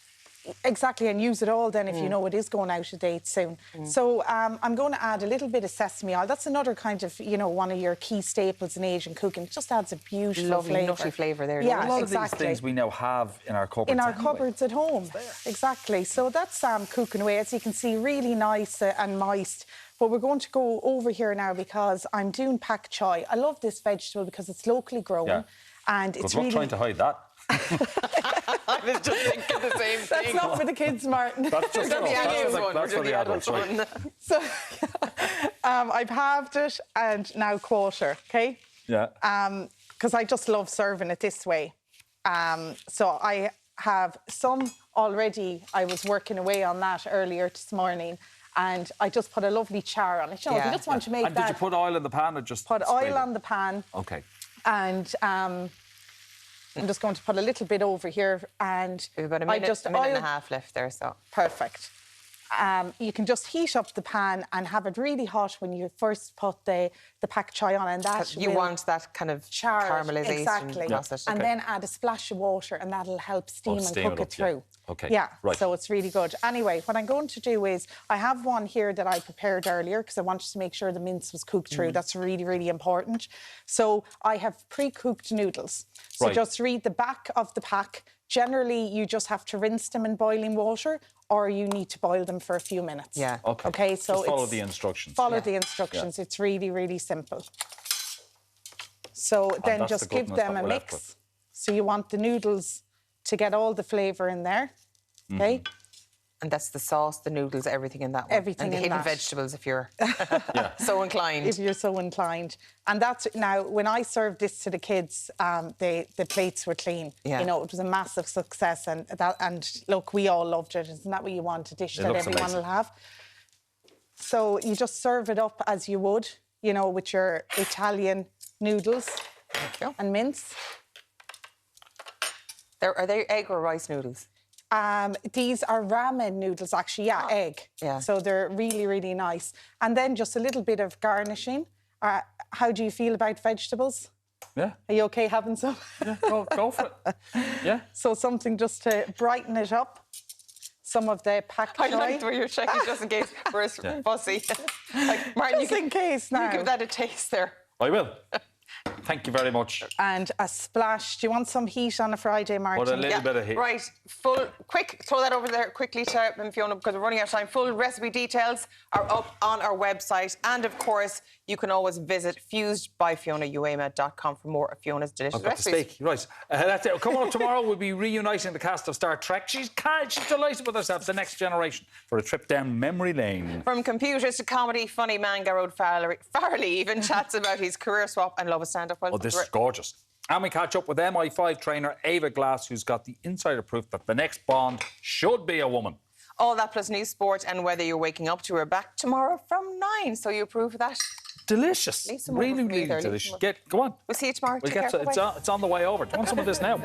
[SPEAKER 20] Exactly, and use it all then if you know it is going out of date soon. So I'm going to add a little bit of sesame oil. That's another kind of, you know, one of your key staples in Asian cooking. It just adds a beautiful flavour.
[SPEAKER 2] Nutty flavour there.
[SPEAKER 20] Yeah,
[SPEAKER 1] a lot of these things we now have in our cupboards.
[SPEAKER 20] In our cupboards at home. Exactly. So that's cooking away. As you can see, really nice and moist. But we're going to go over here now because I'm doing pak choi. I love this vegetable because it's locally grown. And it's really...
[SPEAKER 1] trying to hide that.
[SPEAKER 2] I was just thinking the same thing.
[SPEAKER 20] That's not for the kids, Martin.
[SPEAKER 1] That's just that's for the adults, right?
[SPEAKER 20] So I've halved it and now quarter, OK?
[SPEAKER 1] Yeah.
[SPEAKER 20] Because I just love serving it this way. So I have some already. I was working away on that earlier this morning. And I just put a lovely char on it. You know, if you just want to make
[SPEAKER 1] and did you put oil in the pan or just...
[SPEAKER 20] Put oil on the pan.
[SPEAKER 1] OK.
[SPEAKER 20] And... I'm just going to put a little bit over here and...
[SPEAKER 2] We've about a minute and a half left there, so...
[SPEAKER 20] Perfect. You can just heat up the pan and have it really hot when you first put the pak choi on, and that
[SPEAKER 2] you want that kind of caramelization.
[SPEAKER 20] Exactly.
[SPEAKER 2] Process.
[SPEAKER 20] And then add a splash of water and that'll help steam and cook it through.
[SPEAKER 1] OK.
[SPEAKER 20] Yeah,
[SPEAKER 1] right.
[SPEAKER 20] So it's really good. Anyway, what I'm going to do is I have one here that I prepared earlier because I wanted to make sure the mince was cooked through. That's really, really important. So I have pre-cooked noodles. So just read the back of the pack. Generally, you just have to rinse them in boiling water or you need to boil them for a few minutes.
[SPEAKER 2] Yeah.
[SPEAKER 20] OK, so
[SPEAKER 1] just follow the instructions.
[SPEAKER 20] Follow the instructions. Yeah. It's really, really simple. So then just give them a mix. So you want the noodles to get all the flavour in there. OK?
[SPEAKER 2] And that's the sauce, the noodles, everything in that one.
[SPEAKER 20] Everything in that.
[SPEAKER 2] And the hidden vegetables if you're so inclined.
[SPEAKER 20] If you're so inclined. And that's... Now, when I served this to the kids, the plates were clean. Yeah. You know, it was a massive success. And look, we all loved it. Isn't that what you want? A dish that everyone will have. So you just serve it up as you would, you know, with your Italian noodles and mince.
[SPEAKER 2] Are they egg or rice noodles?
[SPEAKER 20] These are ramen noodles, actually, egg. Yeah. So they're really, really nice. And then just a little bit of garnishing. How do you feel about vegetables?
[SPEAKER 1] Yeah.
[SPEAKER 20] Are you OK having some?
[SPEAKER 1] Yeah, go for it. Yeah.
[SPEAKER 20] So something just to brighten it up. some of the pak choy.
[SPEAKER 2] I like where you're checking just in case we're fussy. Like, Martin,
[SPEAKER 20] Just in case now.
[SPEAKER 2] You give that a taste there.
[SPEAKER 1] I will. Thank you very much.
[SPEAKER 20] And a splash. Do you want some heat on a Friday, Martin?
[SPEAKER 1] Put a little bit of heat.
[SPEAKER 2] Right, quick, throw that over there quickly to Fiona because we're running out of time. Full recipe details are up on our website. And of course, you can always visit fusedbyfionauyema.com for more of Fiona's delicious recipes.
[SPEAKER 1] Steak. Right, that's it. Come on, tomorrow we'll be reuniting the cast of Star Trek. She's delighted with herself, the next generation, for a trip down memory lane.
[SPEAKER 2] From computers to comedy, funny man Garrod Farley even chats about his career swap and love of stand-up.
[SPEAKER 1] Oh, this is gorgeous. And we catch up with MI5 trainer Ava Glass, who's got the insider proof that the next Bond should be a woman.
[SPEAKER 2] All that plus news, sport, and whether you're waking up to her back tomorrow from 9. So you approve of that?
[SPEAKER 1] Delicious.
[SPEAKER 2] Leave some over for me there,
[SPEAKER 1] delicious. Go on.
[SPEAKER 2] We'll see you tomorrow.
[SPEAKER 1] We'll
[SPEAKER 2] Take care.
[SPEAKER 1] it's on the way over. Do you want some of this now?